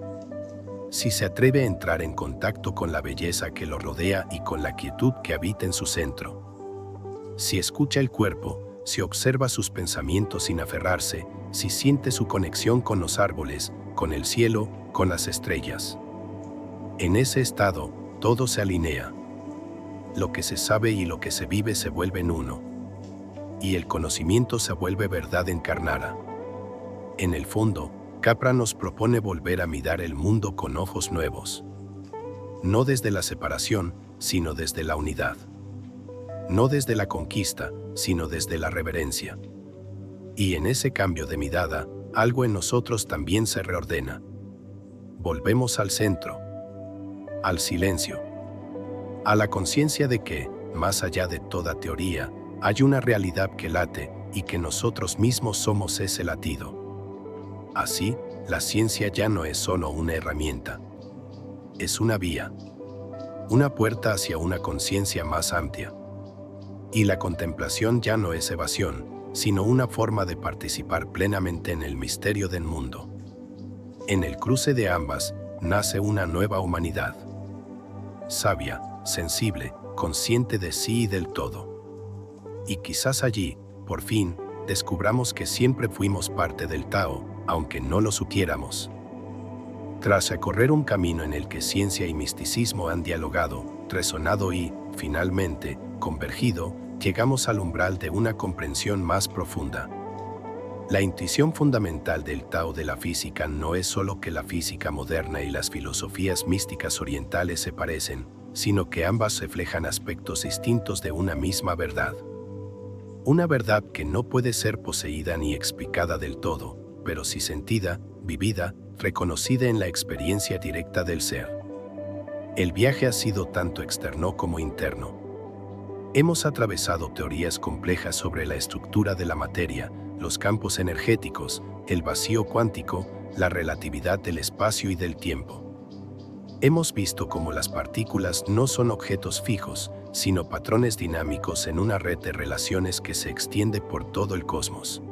Si se atreve a entrar en contacto con la belleza que lo rodea y con la quietud que habita en su centro. Si escucha el cuerpo, si observa sus pensamientos sin aferrarse, si siente su conexión con los árboles, con el cielo, con las estrellas. En ese estado, todo se alinea. Lo que se sabe y lo que se vive se vuelven uno. Y el conocimiento se vuelve verdad encarnada. En el fondo, Capra nos propone volver a mirar el mundo con ojos nuevos. No desde la separación, sino desde la unidad. No desde la conquista, sino desde la reverencia. Y en ese cambio de mirada, algo en nosotros también se reordena. Volvemos al centro, al silencio, a la conciencia de que, más allá de toda teoría, hay una realidad que late y que nosotros mismos somos ese latido. Así, la ciencia ya no es solo una herramienta. Es una vía, una puerta hacia una conciencia más amplia. Y la contemplación ya no es evasión, sino una forma de participar plenamente en el misterio del mundo. En el cruce de ambas, nace una nueva humanidad. Sabia, sensible, consciente de sí y del todo. Y quizás allí, por fin, descubramos que siempre fuimos parte del Tao, aunque no lo supiéramos. Tras recorrer un camino en el que ciencia y misticismo han dialogado, resonado y, finalmente, convergido, llegamos al umbral de una comprensión más profunda. La intuición fundamental del Tao de la física no es solo que la física moderna y las filosofías místicas orientales se parecen, sino que ambas reflejan aspectos distintos de una misma verdad. Una verdad que no puede ser poseída ni explicada del todo, pero sí sentida, vivida, reconocida en la experiencia directa del ser. El viaje ha sido tanto externo como interno. Hemos atravesado teorías complejas sobre la estructura de la materia, los campos energéticos, el vacío cuántico, la relatividad del espacio y del tiempo. Hemos visto cómo las partículas no son objetos fijos, sino patrones dinámicos en una red de relaciones que se extiende por todo el cosmos.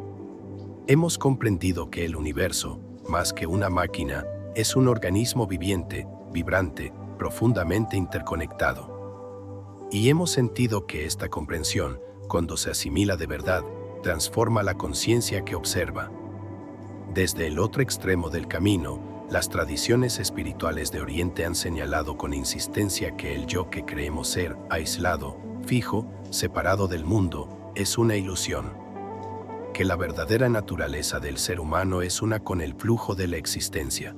Hemos comprendido que el universo, más que una máquina, es un organismo viviente, vibrante, profundamente interconectado. Y hemos sentido que esta comprensión, cuando se asimila de verdad, transforma la conciencia que observa. Desde el otro extremo del camino, las tradiciones espirituales de Oriente han señalado con insistencia que el yo que creemos ser, aislado, fijo, separado del mundo, es una ilusión. Que la verdadera naturaleza del ser humano es una con el flujo de la existencia.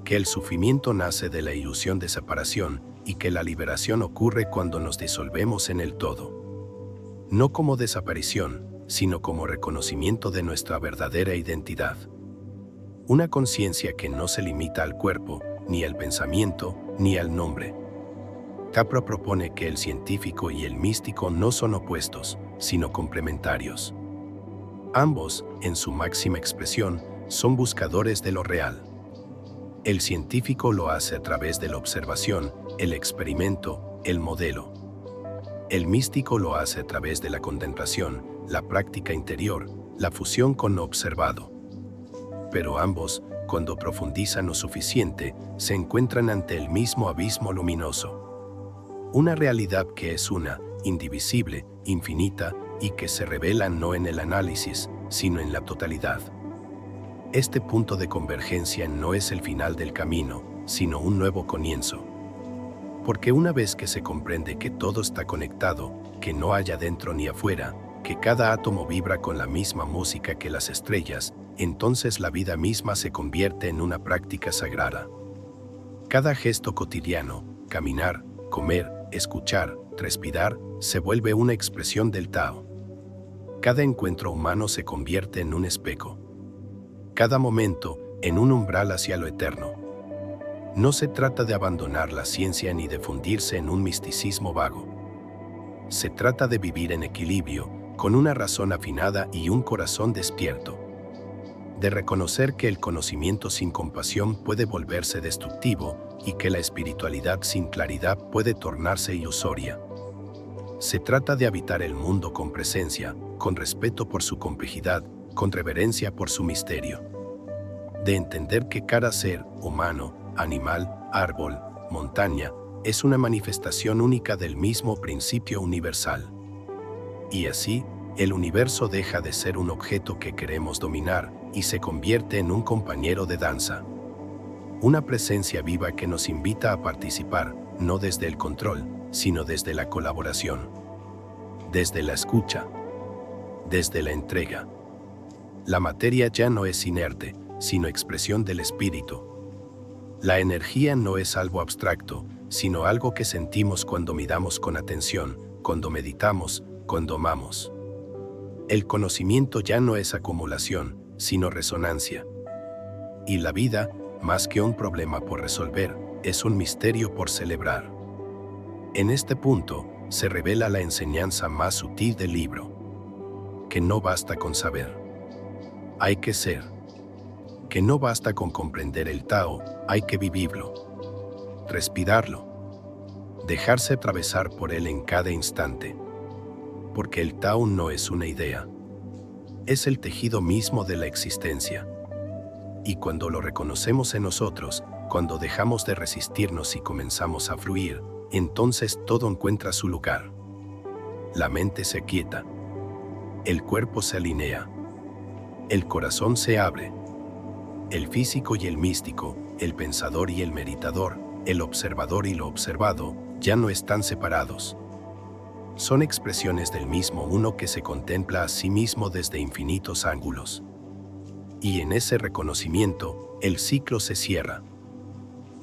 Que el sufrimiento nace de la ilusión de separación y que la liberación ocurre cuando nos disolvemos en el todo. No como desaparición, sino como reconocimiento de nuestra verdadera identidad. Una conciencia que no se limita al cuerpo, ni al pensamiento, ni al nombre. Capra propone que el científico y el místico no son opuestos, sino complementarios. Ambos, en su máxima expresión, son buscadores de lo real. El científico lo hace a través de la observación, el experimento, el modelo. El místico lo hace a través de la contemplación, la práctica interior, la fusión con lo observado. Pero ambos, cuando profundizan lo suficiente, se encuentran ante el mismo abismo luminoso. Una realidad que es una, indivisible, infinita, y que se revela no en el análisis, sino en la totalidad. Este punto de convergencia no es el final del camino, sino un nuevo comienzo. Porque una vez que se comprende que todo está conectado, que no hay adentro ni afuera, que cada átomo vibra con la misma música que las estrellas, entonces la vida misma se convierte en una práctica sagrada. Cada gesto cotidiano, caminar, comer, escuchar, respirar, se vuelve una expresión del Tao. Cada encuentro humano se convierte en un espejo. Cada momento, en un umbral hacia lo eterno. No se trata de abandonar la ciencia ni de fundirse en un misticismo vago. Se trata de vivir en equilibrio, con una razón afinada y un corazón despierto. De reconocer que el conocimiento sin compasión puede volverse destructivo y que la espiritualidad sin claridad puede tornarse ilusoria. Se trata de habitar el mundo con presencia, con respeto por su complejidad, con reverencia por su misterio. De entender que cada ser, humano, animal, árbol, montaña, es una manifestación única del mismo principio universal. Y así, el universo deja de ser un objeto que queremos dominar y se convierte en un compañero de danza. Una presencia viva que nos invita a participar, no desde el control, sino desde la colaboración. Desde la escucha. Desde la entrega. La materia ya no es inerte, sino expresión del espíritu. La energía no es algo abstracto, sino algo que sentimos cuando miramos con atención, cuando meditamos, cuando amamos. El conocimiento ya no es acumulación, sino resonancia. Y la vida, más que un problema por resolver, es un misterio por celebrar. En este punto, se revela la enseñanza más sutil del libro. Que no basta con saber. Hay que ser. Que no basta con comprender el Tao, hay que vivirlo. Respirarlo. Dejarse atravesar por él en cada instante. Porque el Tao no es una idea. Es el tejido mismo de la existencia. Y cuando lo reconocemos en nosotros, cuando dejamos de resistirnos y comenzamos a fluir, entonces todo encuentra su lugar. La mente se quieta. El cuerpo se alinea. El corazón se abre. El físico y el místico, el pensador y el meditador, el observador y lo observado, ya no están separados. Son expresiones del mismo uno que se contempla a sí mismo desde infinitos ángulos. Y en ese reconocimiento, el ciclo se cierra.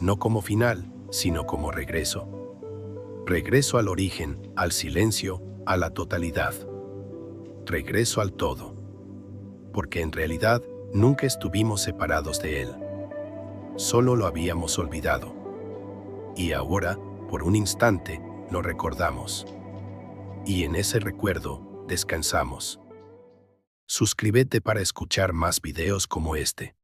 No como final, sino como regreso. Regreso al origen, al silencio, a la totalidad. Regreso al todo. Porque en realidad, nunca estuvimos separados de él. Solo lo habíamos olvidado. Y ahora, por un instante, lo recordamos. Y en ese recuerdo, descansamos. Suscríbete para escuchar más videos como este.